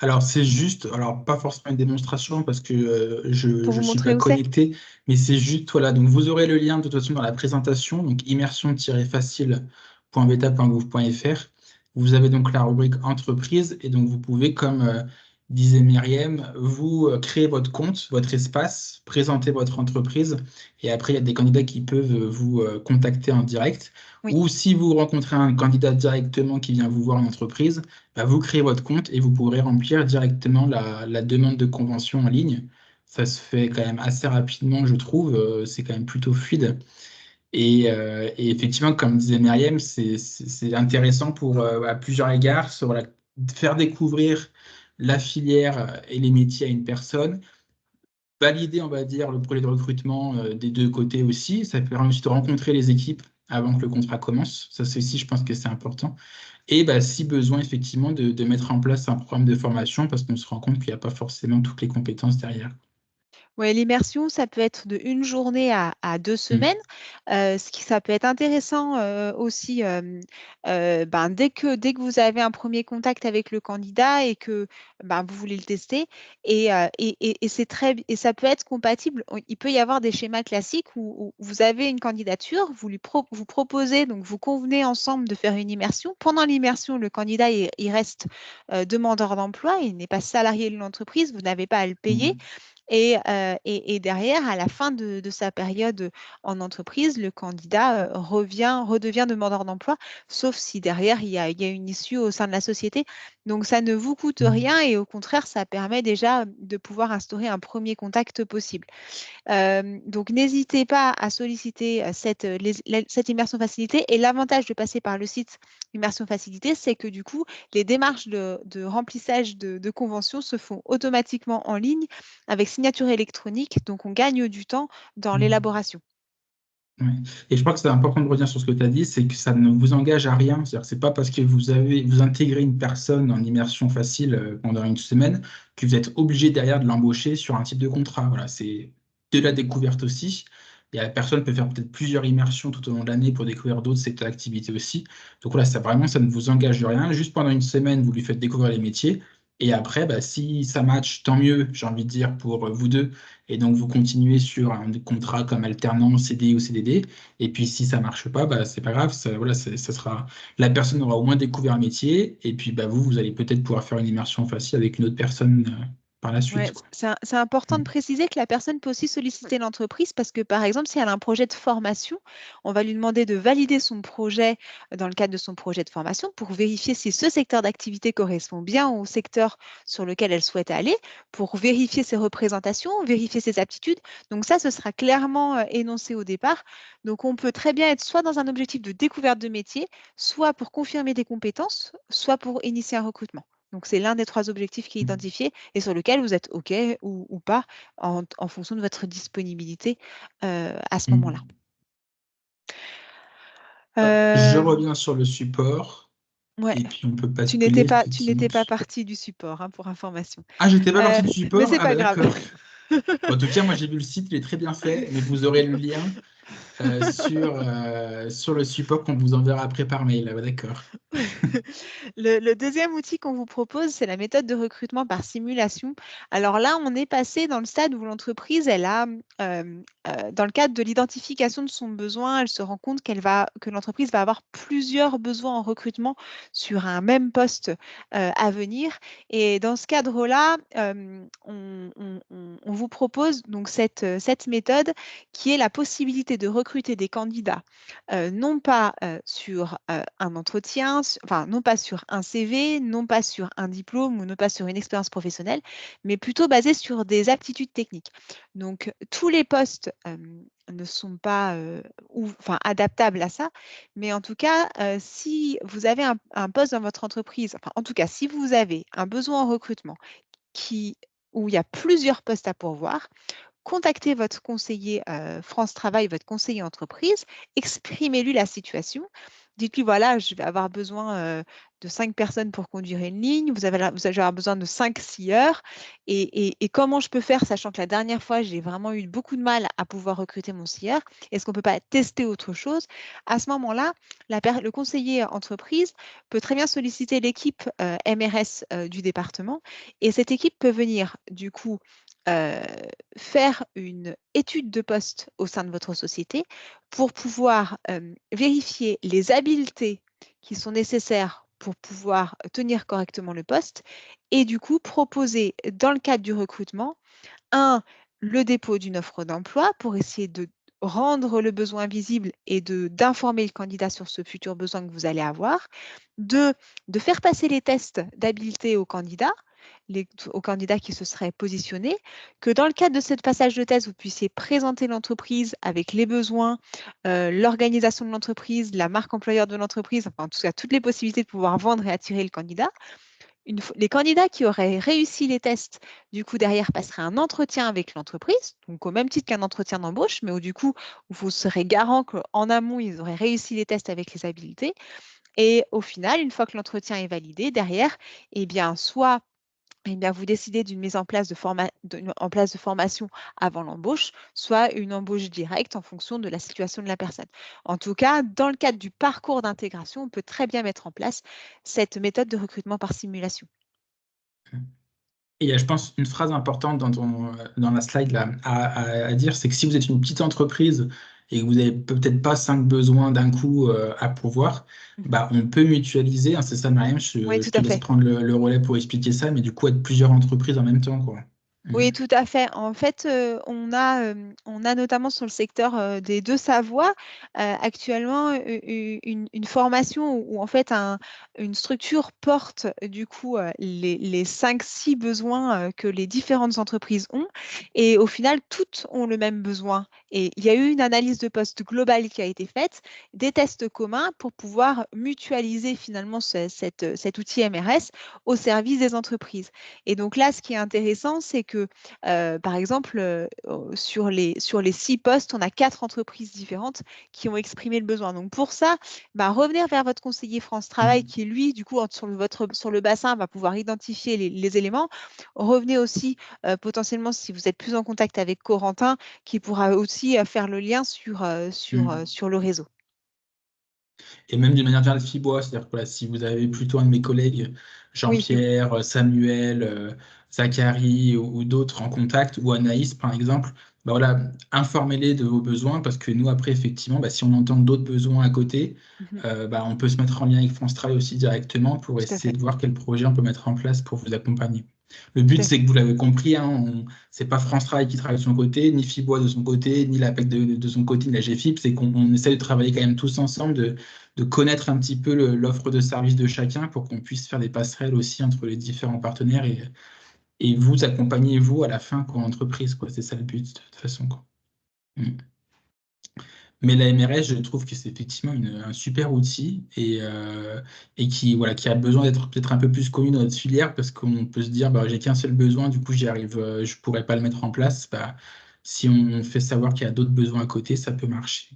Alors, c'est juste, alors pas forcément une démonstration parce que je pour vous ne suis montrer pas où c'est? connecté, mais c'est juste, voilà, donc vous aurez le lien de toute façon dans la présentation, donc immersion-facile.beta.gouv.fr. Vous avez donc la rubrique entreprise et donc vous pouvez, comme disait Myriam, vous créer votre compte, votre espace, présenter votre entreprise et après il y a des candidats qui peuvent vous contacter en direct. Oui. Ou si vous rencontrez un candidat directement qui vient vous voir en entreprise, vous créez votre compte et vous pourrez remplir directement la demande de convention en ligne. Ça se fait quand même assez rapidement, je trouve. C'est quand même plutôt fluide. Et effectivement, comme disait Myriam, c'est intéressant pour, à plusieurs égards, sur faire découvrir la filière et les métiers à une personne, valider, on va dire, le projet de recrutement des deux côtés aussi. Ça permet aussi de rencontrer les équipes avant que le contrat commence. Ça, c'est aussi, je pense que c'est important. Et bah, si besoin, effectivement, de mettre en place un programme de formation parce qu'on se rend compte qu'il n'y a pas forcément toutes les compétences derrière. Ouais, l'immersion, ça peut être de 1 journée à 2 Mm. semaines. Ça peut être intéressant, aussi, ben, dès que vous avez un premier contact avec le candidat et que, ben, vous voulez le tester et c'est et ça peut être compatible. Il peut y avoir des schémas classiques où vous avez une candidature, vous proposez, donc vous convenez ensemble de faire une immersion. Pendant l'immersion, le candidat, il reste, demandeur d'emploi, il n'est pas salarié de l'entreprise, vous n'avez pas à le payer. Mm. Et derrière, à la fin de sa période en entreprise, le candidat redevient demandeur d'emploi, sauf si derrière, il y a une issue au sein de la société. Donc, ça ne vous coûte Mm. rien et au contraire, ça permet déjà de pouvoir instaurer un premier contact possible. Donc, n'hésitez pas à solliciter cette immersion facilitée. Et l'avantage de passer par le site immersion facilitée, c'est que du coup, les démarches de remplissage de conventions se font automatiquement en ligne avec signature électronique. Donc, on gagne du temps dans Mm. l'élaboration. Ouais. Et je crois que c'est important de revenir sur ce que tu as dit, c'est que ça ne vous engage à rien. C'est-à-dire que c'est pas parce que vous intégrez une personne en immersion facile pendant une semaine que vous êtes obligé derrière de l'embaucher sur un type de contrat. Voilà, c'est de la découverte aussi. Et la personne peut faire peut-être plusieurs immersions tout au long de l'année pour découvrir d'autres secteurs d'activité aussi. Donc voilà, ça vraiment, ça ne vous engage de rien. Juste pendant une semaine, vous lui faites découvrir les métiers. Et après, bah, si ça match, tant mieux, j'ai envie de dire, pour vous deux. Et donc, vous continuez sur un contrat comme alternant, CDI ou CDD. Et puis, si ça marche pas, bah, c'est pas grave. Ça, voilà, ça sera, la personne aura au moins découvert un métier. Et puis, bah, vous allez peut-être pouvoir faire une immersion facile avec une autre personne par la suite, Ouais, quoi. c'est important Mm. de préciser que la personne peut aussi solliciter l'entreprise parce que, par exemple, si elle a un projet de formation, on va lui demander de valider son projet dans le cadre de son projet de formation pour vérifier si ce secteur d'activité correspond bien au secteur sur lequel elle souhaite aller, pour vérifier ses représentations, vérifier ses aptitudes. Donc ça, ce sera clairement énoncé au départ. Donc on peut très bien être soit dans un objectif de découverte de métier, soit pour confirmer des compétences, soit pour initier un recrutement. Donc, c'est l'un des 3 objectifs qui est identifié et sur lequel vous êtes OK ou pas en fonction de votre disponibilité à ce moment-là. Mm. Je Euh, reviens sur le support. ouais, Et puis, on peut tu n'étais basculer pas, tu effectivement n'étais pas sur... partie du support, hein, pour information. Ah, j'étais pas partie du Mais support? c'est Ah, pas bah grave. d'accord. Bon, en tout cas, moi, j'ai vu le site, il est très bien fait. Mais vous aurez le lien sur le support qu'on vous enverra après par mail. Ah, bah, d'accord. Le deuxième outil qu'on vous propose, c'est la méthode de recrutement par simulation. Alors là, on est passé dans le stade où l'entreprise, dans le cadre de l'identification de son besoin, elle se rend compte que l'entreprise va avoir plusieurs besoins en recrutement sur un même poste à venir. Et dans ce cadre-là, on vous propose donc cette méthode qui est la possibilité de recruter des candidats non pas sur un entretien, enfin non pas sur un CV, non pas sur un diplôme ou non pas sur une expérience professionnelle, mais plutôt basé sur des aptitudes techniques. Donc tous les postes ne sont pas enfin, adaptables à ça, mais en tout cas, si vous avez un poste dans votre entreprise, enfin en tout cas, si vous avez un besoin en recrutement où il y a plusieurs postes à pourvoir, contactez votre conseiller France Travail, votre conseiller entreprise, exprimez-lui la situation. Dites-lui, voilà, je vais avoir besoin de 5 personnes pour conduire une ligne, vous allez avoir besoin de 5 scieurs. Et comment je peux faire, sachant que la dernière fois, j'ai vraiment eu beaucoup de mal à pouvoir recruter mon scieur? Est-ce qu'on ne peut pas tester autre chose? À ce moment-là, le conseiller entreprise peut très bien solliciter l'équipe MRS du département. Et cette équipe peut venir, du coup, euh, faire une étude de poste au sein de votre société pour pouvoir vérifier les habiletés qui sont nécessaires pour pouvoir tenir correctement le poste et du coup proposer dans le cadre du recrutement, le dépôt d'une offre d'emploi pour essayer de rendre le besoin visible et d'informer le candidat sur ce futur besoin que vous allez avoir. 2, de faire passer les tests d'habileté aux candidats qui se seraient positionnés, que dans le cadre de ce passage de test, vous puissiez présenter l'entreprise avec les besoins, l'organisation de l'entreprise, la marque employeur de l'entreprise, enfin en tout cas toutes les possibilités de pouvoir vendre et attirer le candidat. les candidats qui auraient réussi les tests, du coup, derrière, passeraient un entretien avec l'entreprise, donc au même titre qu'un entretien d'embauche, mais où du coup, vous serez garant qu'en amont, ils auraient réussi les tests avec les habiletés. Et au final, une fois que l'entretien est validé, derrière, eh bien, soit vous décidez d'une mise en place de formation avant l'embauche, soit une embauche directe en fonction de la situation de la personne. En tout cas, dans le cadre du parcours d'intégration, on peut très bien mettre en place cette méthode de recrutement par simulation. Et il y a, je pense, une phrase importante dans la slide là, à dire, c'est que si vous êtes une petite entreprise et que vous n'avez peut-être pas 5 besoins d'un coup à pourvoir, bah, on peut mutualiser, hein, c'est ça, Mariam, Oui, je tout te à laisse fait. prendre le relais pour expliquer ça, mais du coup, être plusieurs entreprises en même temps, quoi. Oui, tout à fait. En fait, on a notamment sur le secteur des Deux-Savoie actuellement une formation où en fait une structure porte du coup les 5-6 besoins que les différentes entreprises ont et au final, toutes ont le même besoin. Et il y a eu une analyse de poste globale qui a été faite, des tests communs pour pouvoir mutualiser finalement cet outil MRS au service des entreprises. Et donc là, ce qui est intéressant, c'est que, par exemple, sur les 6 postes, on a 4 entreprises différentes qui ont exprimé le besoin. Donc pour ça, revenir vers votre conseiller France Travail qui, lui, du coup, sur le bassin, va pouvoir identifier les éléments. Revenez aussi potentiellement, si vous êtes plus en contact avec Corentin, qui pourra aussi faire le lien sur le réseau. Et même d'une manière générale, Fibois, c'est-à-dire que voilà, si vous avez plutôt un de mes collègues, Oui, Jean-Pierre, Samuel, Zachary ou d'autres en contact, ou Anaïs par exemple, bah voilà, informez-les de vos besoins parce que nous, après, effectivement, bah, si on entend d'autres besoins à côté, bah, on peut se mettre en lien avec France Travail aussi directement pour tout à essayer fait. de voir quel projet on peut mettre en place pour vous accompagner. Le Tout but, à c'est fait. que vous l'avez compris, hein, c'est pas France Travail qui travaille de son côté, ni Fibois de son côté, ni l'APEC de son côté, ni la GFIP, c'est qu'on essaie de travailler quand même tous ensemble, de connaître un petit peu l'offre de service de chacun pour qu'on puisse faire des passerelles aussi entre les différents partenaires et vous accompagner, vous, à la fin, comme entreprise, quoi. C'est ça le but, de toute façon, quoi. Mm. Mais la MRS, je trouve que c'est effectivement un super outil et qui, voilà, qui a besoin d'être peut-être un peu plus connu dans notre filière parce qu'on peut se dire, bah, j'ai qu'un seul besoin, du coup, j'y arrive, je pourrais pas le mettre en place. Bah, si on fait savoir qu'il y a d'autres besoins à côté, ça peut marcher.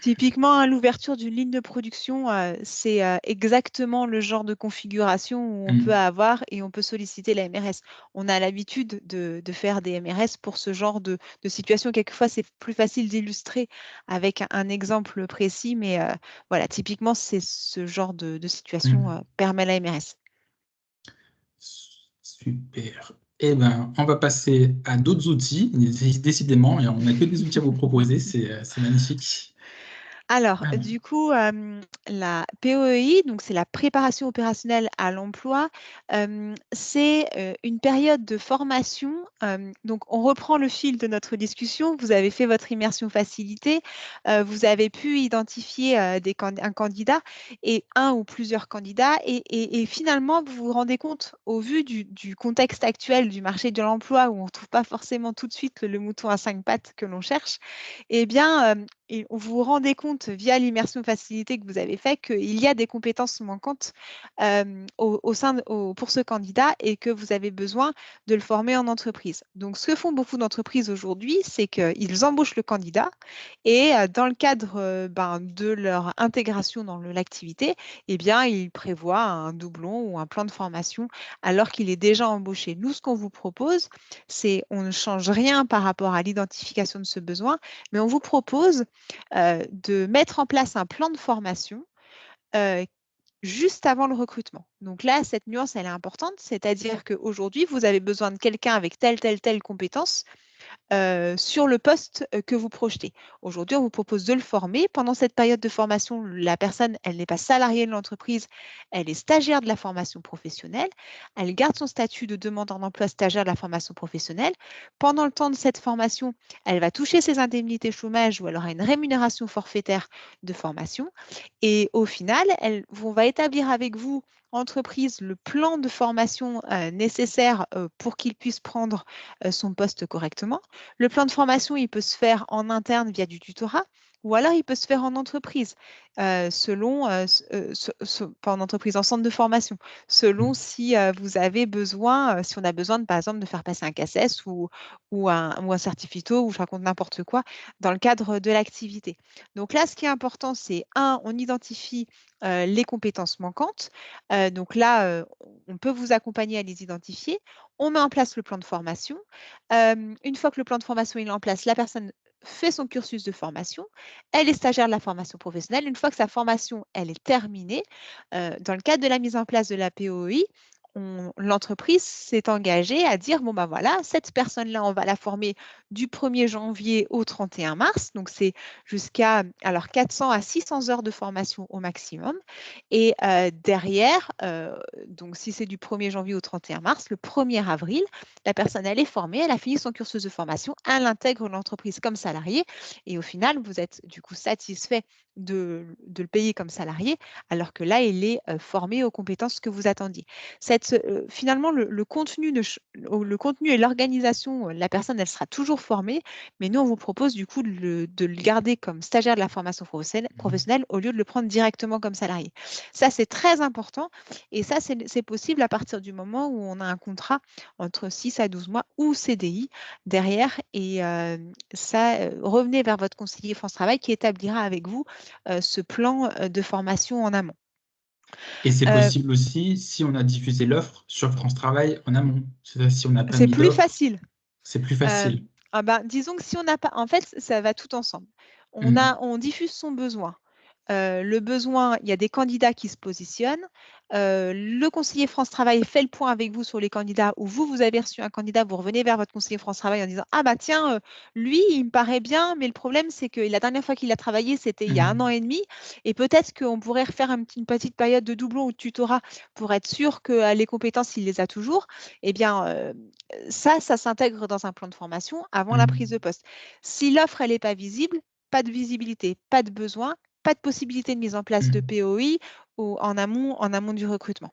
Typiquement, hein, l'ouverture d'une ligne de production, c'est exactement le genre de configuration où on peut Mm. avoir et on peut solliciter la MRS. On a l'habitude de faire des MRS pour ce genre de situation. Quelquefois, c'est plus facile d'illustrer avec un exemple précis, mais voilà, typiquement, c'est ce genre de situation Mm. permet la MRS. Super. Eh ben, on va passer à d'autres outils, décidément, et on n'a que des outils à vous proposer, c'est magnifique. Alors, Alors, du coup, la POEI, donc c'est la préparation opérationnelle à l'emploi, c'est une période de formation. Donc, on reprend le fil de notre discussion. Vous avez fait votre immersion facilitée. Vous avez pu identifier un candidat et un ou plusieurs candidats. Et finalement, vous vous rendez compte, au vu du contexte actuel du marché de l'emploi, où on ne trouve pas forcément tout de suite le mouton à 5 pattes que l'on cherche, eh bien, et vous vous rendez compte via l'immersion facilitée que vous avez fait qu'il y a des compétences manquantes pour ce candidat et que vous avez besoin de le former en entreprise. Donc, ce que font beaucoup d'entreprises aujourd'hui, c'est qu'ils embauchent le candidat et dans le cadre de leur intégration dans l'activité, eh bien, ils prévoient un doublon ou un plan de formation alors qu'il est déjà embauché. Nous, ce qu'on vous propose, c'est on ne change rien par rapport à l'identification de ce besoin, mais on vous propose de mettre en place un plan de formation euh, juste avant le recrutement. Donc là, cette nuance, elle est importante, c'est-à-dire qu'aujourd'hui, vous avez besoin de quelqu'un avec telle compétence sur le poste que vous projetez. Aujourd'hui, on vous propose de le former. Pendant cette période de formation, la personne, elle n'est pas salariée de l'entreprise, elle est stagiaire de la formation professionnelle. Elle garde son statut de demandeur d'emploi stagiaire de la formation professionnelle. Pendant le temps de cette formation, elle va toucher ses indemnités chômage ou elle aura une rémunération forfaitaire de formation. Et au final, on va établir avec vous, entreprise, le plan de formation nécessaire pour qu'il puisse prendre son poste correctement. Le plan de formation, il peut se faire en interne via du tutorat, ou alors il peut se faire en entreprise, selon, pas en entreprise, en centre de formation, selon si vous avez besoin, si on a besoin, par exemple, de faire passer un CACES ou un certificato, ou je raconte n'importe quoi, dans le cadre de l'activité. Donc là, ce qui est important, c'est on identifie les compétences manquantes. Donc là, on peut vous accompagner à les identifier. On met en place le plan de formation. Une fois que le plan de formation est en place, la personne fait son cursus de formation. Elle est stagiaire de la formation professionnelle. Une fois que sa formation elle est terminée, dans le cadre de la mise en place de la POI, l'entreprise s'est engagée à dire, bon ben voilà, cette personne-là, on va la former du 1er janvier au 31 mars. Donc, c'est jusqu'à 400 à 600 heures de formation au maximum. Et derrière, donc si c'est du 1er janvier au 31 mars, le 1er avril, la personne, elle est formée, elle a fini son cursus de formation, elle intègre l'entreprise comme salarié. Et au final, vous êtes du coup satisfait de le payer comme salarié, alors que là, il est formé aux compétences que vous attendiez. Finalement, le contenu et l'organisation, la personne, elle sera toujours formée, mais nous, on vous propose du coup de le garder comme stagiaire de la formation professionnelle au lieu de le prendre directement comme salarié. Ça, c'est très important et ça, c'est possible à partir du moment où on a un contrat entre 6 à 12 mois ou CDI derrière. Et revenez vers votre conseiller France Travail qui établira avec vous ce plan de formation en amont. Et c'est possible aussi si on a diffusé l'offre sur France Travail en amont. C'est-à-dire si on n'a pas C'est mis plus d'offre, facile. c'est plus facile. Disons que si on n'a pas, en fait, ça va tout ensemble. On diffuse son besoin. Le besoin, il y a des candidats qui se positionnent. Le conseiller France Travail fait le point avec vous sur les candidats, ou vous avez reçu un candidat, vous revenez vers votre conseiller France Travail en disant, ah bah tiens, lui, il me paraît bien, mais le problème, c'est que la dernière fois qu'il a travaillé, c'était il y a 1 an et demi, et peut-être qu'on pourrait refaire une petite période de doublon ou de tutorat pour être sûr que les compétences, il les a toujours. Eh bien, ça s'intègre dans un plan de formation avant la prise de poste. Si l'offre, elle n'est pas visible, pas de visibilité, pas de besoin, pas de possibilité de mise en place de POI ou en amont du recrutement.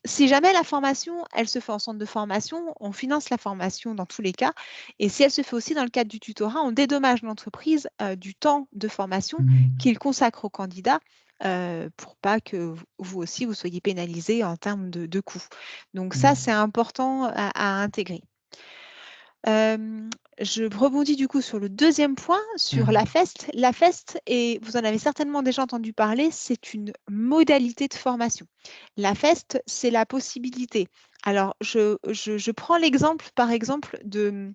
Si jamais la formation, elle se fait en centre de formation, on finance la formation dans tous les cas. Et si elle se fait aussi dans le cadre du tutorat, on dédommage l'entreprise du temps de formation qu'il consacre aux candidats pour pas que vous aussi, vous soyez pénalisé en termes de coûts. Donc ça, c'est important à intégrer. Je rebondis du coup sur le deuxième point, sur la FEST. La FEST, et vous en avez certainement déjà entendu parler, c'est une modalité de formation. La FEST, c'est la possibilité. Alors, je prends l'exemple, par exemple, de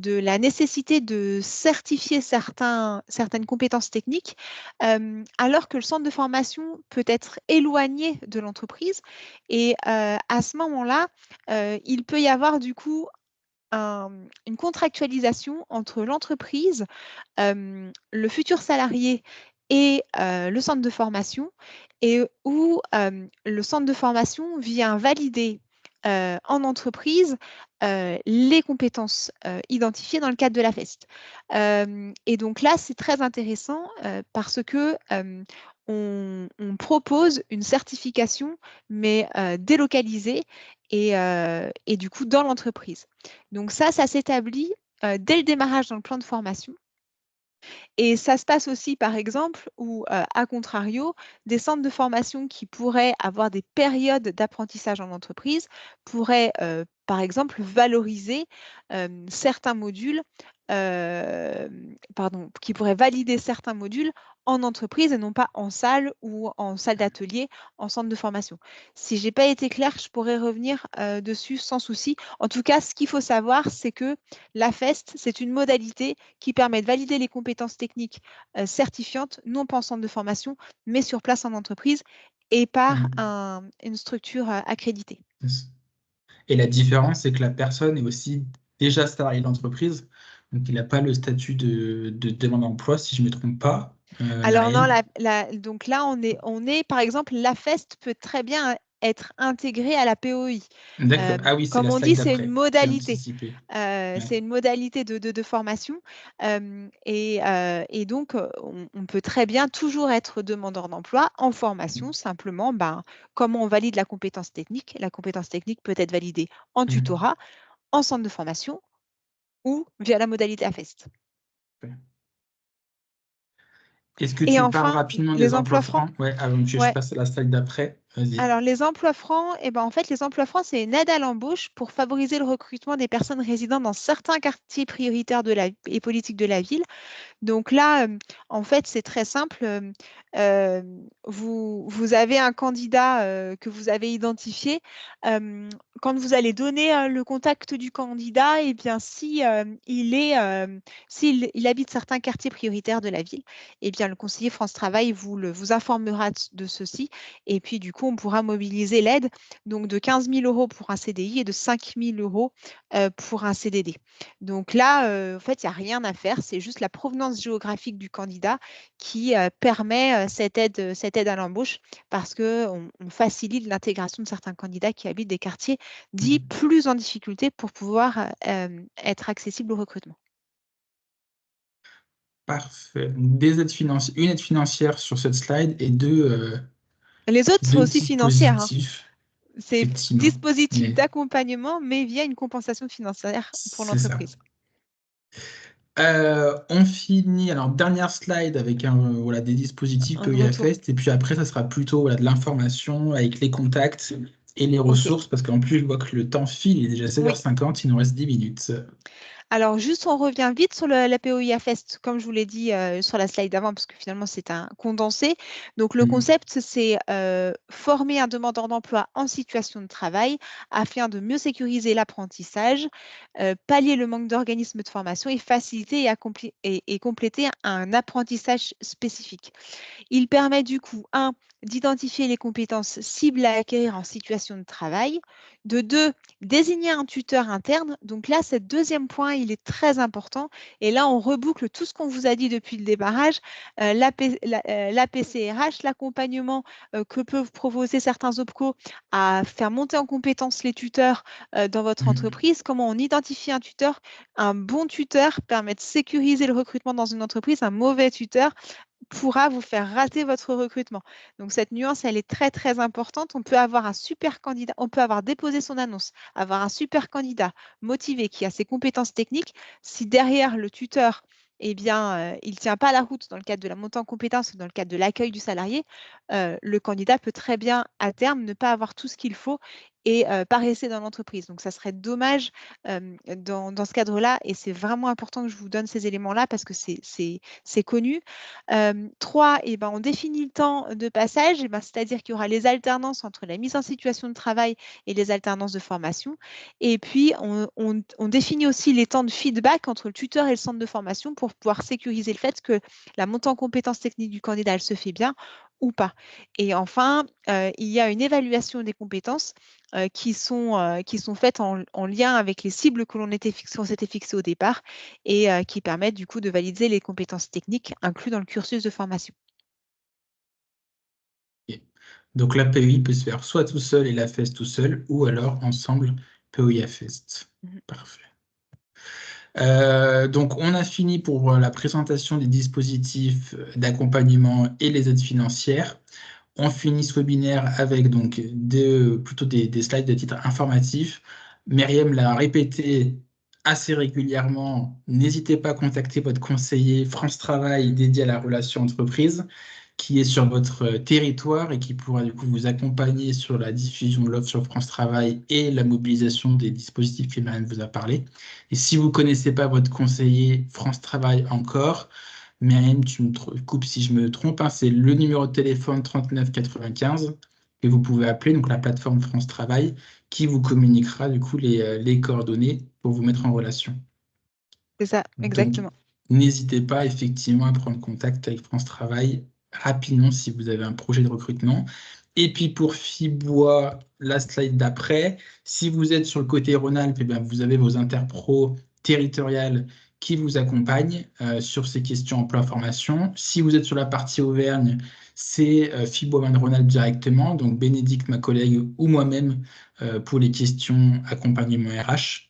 la nécessité de certifier certaines compétences techniques, alors que le centre de formation peut être éloigné de l'entreprise. Et à ce moment-là, il peut y avoir du coup une contractualisation entre l'entreprise, le futur salarié et le centre de formation, et où le centre de formation vient valider en entreprise les compétences identifiées dans le cadre de la FEST. Et donc là, c'est très intéressant parce que on propose une certification, mais délocalisée et du coup dans l'entreprise. Donc ça s'établit dès le démarrage dans le plan de formation. Et ça se passe aussi, par exemple, où, à contrario, des centres de formation qui pourraient avoir des périodes d'apprentissage en entreprise pourraient, par exemple, valoriser certains modules, qui pourraient valider certains modules en entreprise et non pas en salle ou en salle d'atelier, en centre de formation. Si je n'ai pas été claire, je pourrais revenir dessus sans souci. En tout cas, ce qu'il faut savoir, c'est que la FEST, c'est une modalité qui permet de valider les compétences techniques certifiantes, non pas en centre de formation, mais sur place en entreprise et par une structure accréditée. Et la différence, c'est que la personne est aussi déjà salariée de l'entreprise, donc il n'a pas le statut de demandeur d'emploi, si je ne me trompe pas, Alors non, Marianne. donc là, on est, par exemple, la FEST peut très bien être intégrée à la POI. D'accord. Ah oui, c'est Comme la on slide dit, c'est une d'après. J'ai modalité. anticipé. C'est une modalité de formation. Et donc, on peut très bien toujours être demandeur d'emploi en formation. Simplement, comment on valide la compétence technique? La compétence technique peut être validée en tutorat, en centre de formation ou via la modalité AFEST. Est-ce que Et tu parles enfin, rapidement des les emplois emplois francs. francs? Ouais, avant que je Ouais. passe à la slide d'après. Vas-y. Alors, les emplois francs, eh ben, en fait, les emplois francs, c'est une aide à l'embauche pour favoriser le recrutement des personnes résidant dans certains quartiers prioritaires et politiques de la ville. Donc là, en fait, c'est très simple. Euh, vous avez un candidat que vous avez identifié. Euh, Quand vous allez donner le contact du candidat, eh bien, si s'il habite certains quartiers prioritaires de la ville, eh bien, le conseiller France Travail vous informera de ceci. Et puis, du coup, on pourra mobiliser l'aide donc de 15 000 euros pour un CDI et de 5 000 euros pour un CDD. Donc là, en fait, il n'y a rien à faire. C'est juste la provenance géographique du candidat qui permet cette aide à l'embauche parce qu'on on facilite l'intégration de certains candidats qui habitent des quartiers dits Mhm. plus en difficulté pour pouvoir être accessibles au recrutement. Parfait. Une aide financière sur cette slide et Les autres sont deux aussi financières, hein. dispositifs, C'est effectivement. dispositif Mais d'accompagnement, mais via une compensation financière pour c'est ça. l'entreprise. On finit, alors dernière slide avec voilà, des dispositifs Un retour. POIFest, et puis après, ça sera plutôt voilà, de l'information avec les contacts et les OK. ressources, parce qu'en plus, je vois que le temps file, il est déjà Oui. 16h50, il nous reste 10 minutes. Alors, juste, on revient vite sur la POIA Fest, comme je vous l'ai dit sur la slide d'avant, parce que finalement, c'est un condensé. Donc, le Mhm. concept, c'est former un demandeur d'emploi en situation de travail afin de mieux sécuriser l'apprentissage, pallier le manque d'organismes de formation et faciliter et compléter un apprentissage spécifique. Il permet du coup, un, d'identifier les compétences cibles à acquérir en situation de travail, de deux, désigner un tuteur interne. Donc là, ce deuxième point, il est très important. Et là, on reboucle tout ce qu'on vous a dit depuis le démarrage, l'APCRH, l'accompagnement que peuvent proposer certains OPCO à faire monter en compétence les tuteurs dans votre Mhm. entreprise, comment on identifie un tuteur. Un bon tuteur permet de sécuriser le recrutement dans une entreprise, un mauvais tuteur pourra vous faire rater votre recrutement. Donc cette nuance, elle est très très importante. On peut avoir un super candidat, on peut avoir déposé son annonce, avoir un super candidat motivé qui a ses compétences techniques. Si derrière le tuteur, eh bien, il ne tient pas la route dans le cadre de la montée en compétences ou dans le cadre de l'accueil du salarié, le candidat peut très bien à terme ne pas avoir tout ce qu'il faut et pas rester dans l'entreprise. Donc ça serait dommage dans ce cadre-là et c'est vraiment important que je vous donne ces éléments-là parce que c'est connu. 3, eh ben, on définit le temps de passage, c'est-à-dire qu'il y aura les alternances entre la mise en situation de travail et les alternances de formation. Et puis, on définit aussi les temps de feedback entre le tuteur et le centre de formation pour pouvoir sécuriser le fait que la montée en compétences techniques du candidat, elle se fait bien ou pas. Et enfin, il y a une évaluation des compétences qui sont faites en lien avec les cibles que qu'on s'était fixées au départ et qui permettent du coup de valider les compétences techniques inclus dans le cursus de formation. Ok. Donc la POI peut se faire soit tout seul et la FEST tout seul, ou alors ensemble, POIA Fest. Mhm. Parfait. Donc, on a fini pour la présentation des dispositifs d'accompagnement et les aides financières. On finit ce webinaire avec donc plutôt des slides de titre informatif. Myriam l'a répété assez régulièrement. N'hésitez pas à contacter votre conseiller France Travail dédié à la relation entreprise qui est sur votre territoire et qui pourra du coup vous accompagner sur la diffusion de l'offre sur France Travail et la mobilisation des dispositifs que Myriam vous a parlé. Et si vous ne connaissez pas votre conseiller France Travail encore, Myriam, tu me coupes si je me trompe, hein, c'est le numéro de téléphone 39 95 que vous pouvez appeler, donc la plateforme France Travail, qui vous communiquera du coup les coordonnées pour vous mettre en relation. C'est ça, Donc, exactement. n'hésitez pas effectivement à prendre contact avec France Travail rapidement si vous avez un projet de recrutement. Et puis pour Fibois, la slide d'après, si vous êtes sur le côté Rhône-Alpes, eh bien, vous avez vos interpros territoriales qui vous accompagnent sur ces questions emploi-formation. Si vous êtes sur la partie Auvergne, c'est Fibois Rhône-Alpes directement, donc Bénédicte, ma collègue, ou moi-même pour les questions accompagnement RH.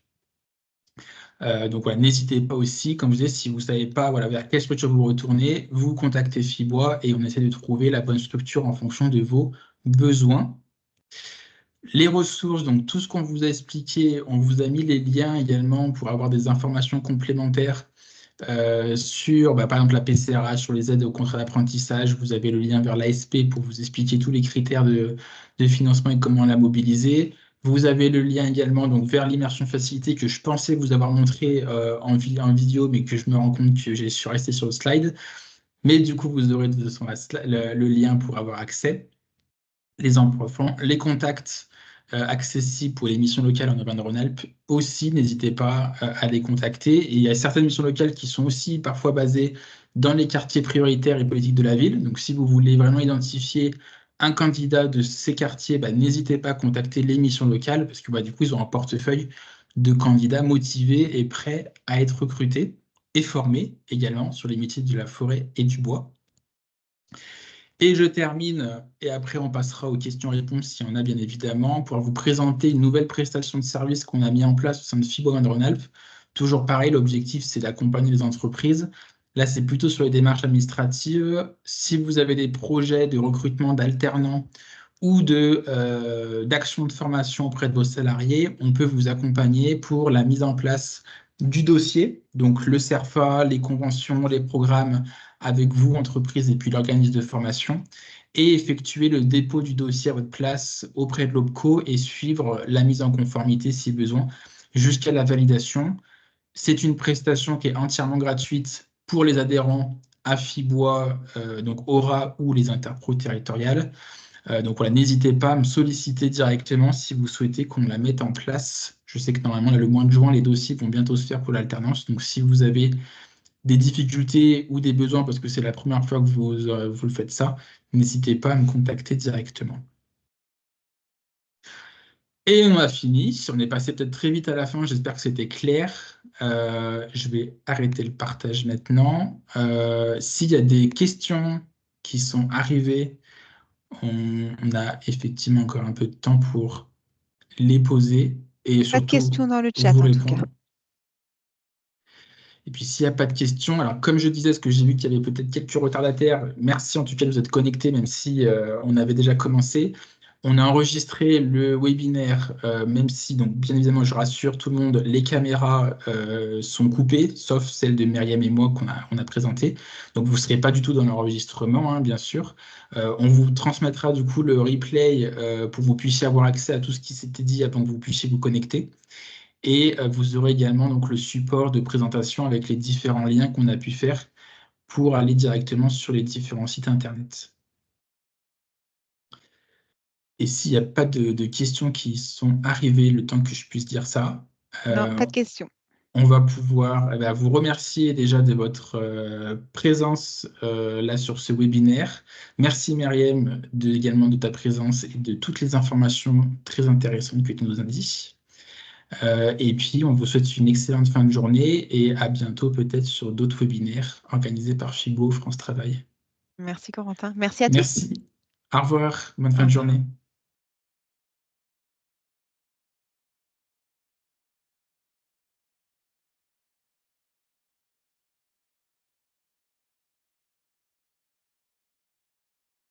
Donc voilà, n'hésitez pas aussi, comme je disais, si vous ne savez pas voilà, vers quelle structure vous retournez, vous contactez Fibois et on essaie de trouver la bonne structure en fonction de vos besoins. Les ressources, donc tout ce qu'on vous a expliqué, on vous a mis les liens également pour avoir des informations complémentaires Sur, par exemple, la PCRH, sur les aides au contrat d'apprentissage, vous avez le lien vers l'ASP pour vous expliquer tous les critères de financement et comment la mobiliser. Vous avez le lien également donc, vers l'immersion facilitée que je pensais vous avoir montré en vidéo, mais que je me rends compte que je suis resté sur le slide. Mais du coup, vous aurez de toute façon le lien pour avoir accès, les enfants, les contacts accessibles pour les missions locales en Auvergne-Rhône-Alpes aussi, n'hésitez pas à les contacter. Et il y a certaines missions locales qui sont aussi parfois basées dans les quartiers prioritaires et politiques de la ville. Donc si vous voulez vraiment identifier un candidat de ces quartiers, n'hésitez pas à contacter les missions locales parce que du coup, ils ont un portefeuille de candidats motivés et prêts à être recrutés et formés également sur les métiers de la forêt et du bois. Et je termine, et après on passera aux questions-réponses s'il y en a bien évidemment, pour vous présenter une nouvelle prestation de service qu'on a mis en place au sein de FIBO Rhône-Alpes. Toujours pareil, l'objectif c'est d'accompagner les entreprises. Là, c'est plutôt sur les démarches administratives. Si vous avez des projets de recrutement d'alternants ou d'actions de formation auprès de vos salariés, on peut vous accompagner pour la mise en place du dossier, donc le CERFA, les conventions, les programmes avec vous, entreprise, et puis l'organisme de formation, et effectuer le dépôt du dossier à votre place auprès de l'OPCO et suivre la mise en conformité si besoin jusqu'à la validation. C'est une prestation qui est entièrement gratuite pour les adhérents à FIBOIS, donc Aura ou les interpros territoriales. Donc voilà, n'hésitez pas à me solliciter directement si vous souhaitez qu'on la mette en place. Je sais que normalement, là, le mois de juin, les dossiers vont bientôt se faire pour l'alternance. Donc si vous avez des difficultés ou des besoins parce que c'est la première fois que vous le faites ça, n'hésitez pas à me contacter directement. Et on a fini. On est passé peut-être très vite à la fin. J'espère que c'était clair. Je vais arrêter le partage maintenant. S'il y a des questions qui sont arrivées, on a effectivement encore un peu de temps pour les poser et Pas de surtout questions dans le vous chat en tout cas. répondre. Et puis, s'il n'y a pas de questions, alors comme je disais, parce que j'ai vu qu'il y avait peut-être quelques retardataires, merci en tout cas de vous être connectés, même si on avait déjà commencé. On a enregistré le webinaire, même si, donc, bien évidemment, je rassure tout le monde, les caméras sont coupées, sauf celle de Myriam et moi qu'on a présentée. Donc, vous ne serez pas du tout dans l'enregistrement, hein, bien sûr. On vous transmettra du coup le replay pour que vous puissiez avoir accès à tout ce qui s'était dit avant que vous puissiez vous connecter. Et vous aurez également donc, le support de présentation avec les différents liens qu'on a pu faire pour aller directement sur les différents sites Internet. Et s'il n'y a pas de questions qui sont arrivées, le temps que je puisse dire ça, Non, pas de questions. on va pouvoir vous remercier déjà de votre présence là sur ce webinaire. Merci Myriam également de ta présence et de toutes les informations très intéressantes que tu nous as dit. Et puis, on vous souhaite une excellente fin de journée et à bientôt peut-être sur d'autres webinaires organisés par FIBO France Travail. Merci Corentin. Merci à tous. Merci. Au revoir. Bonne Au fin de revoir. journée.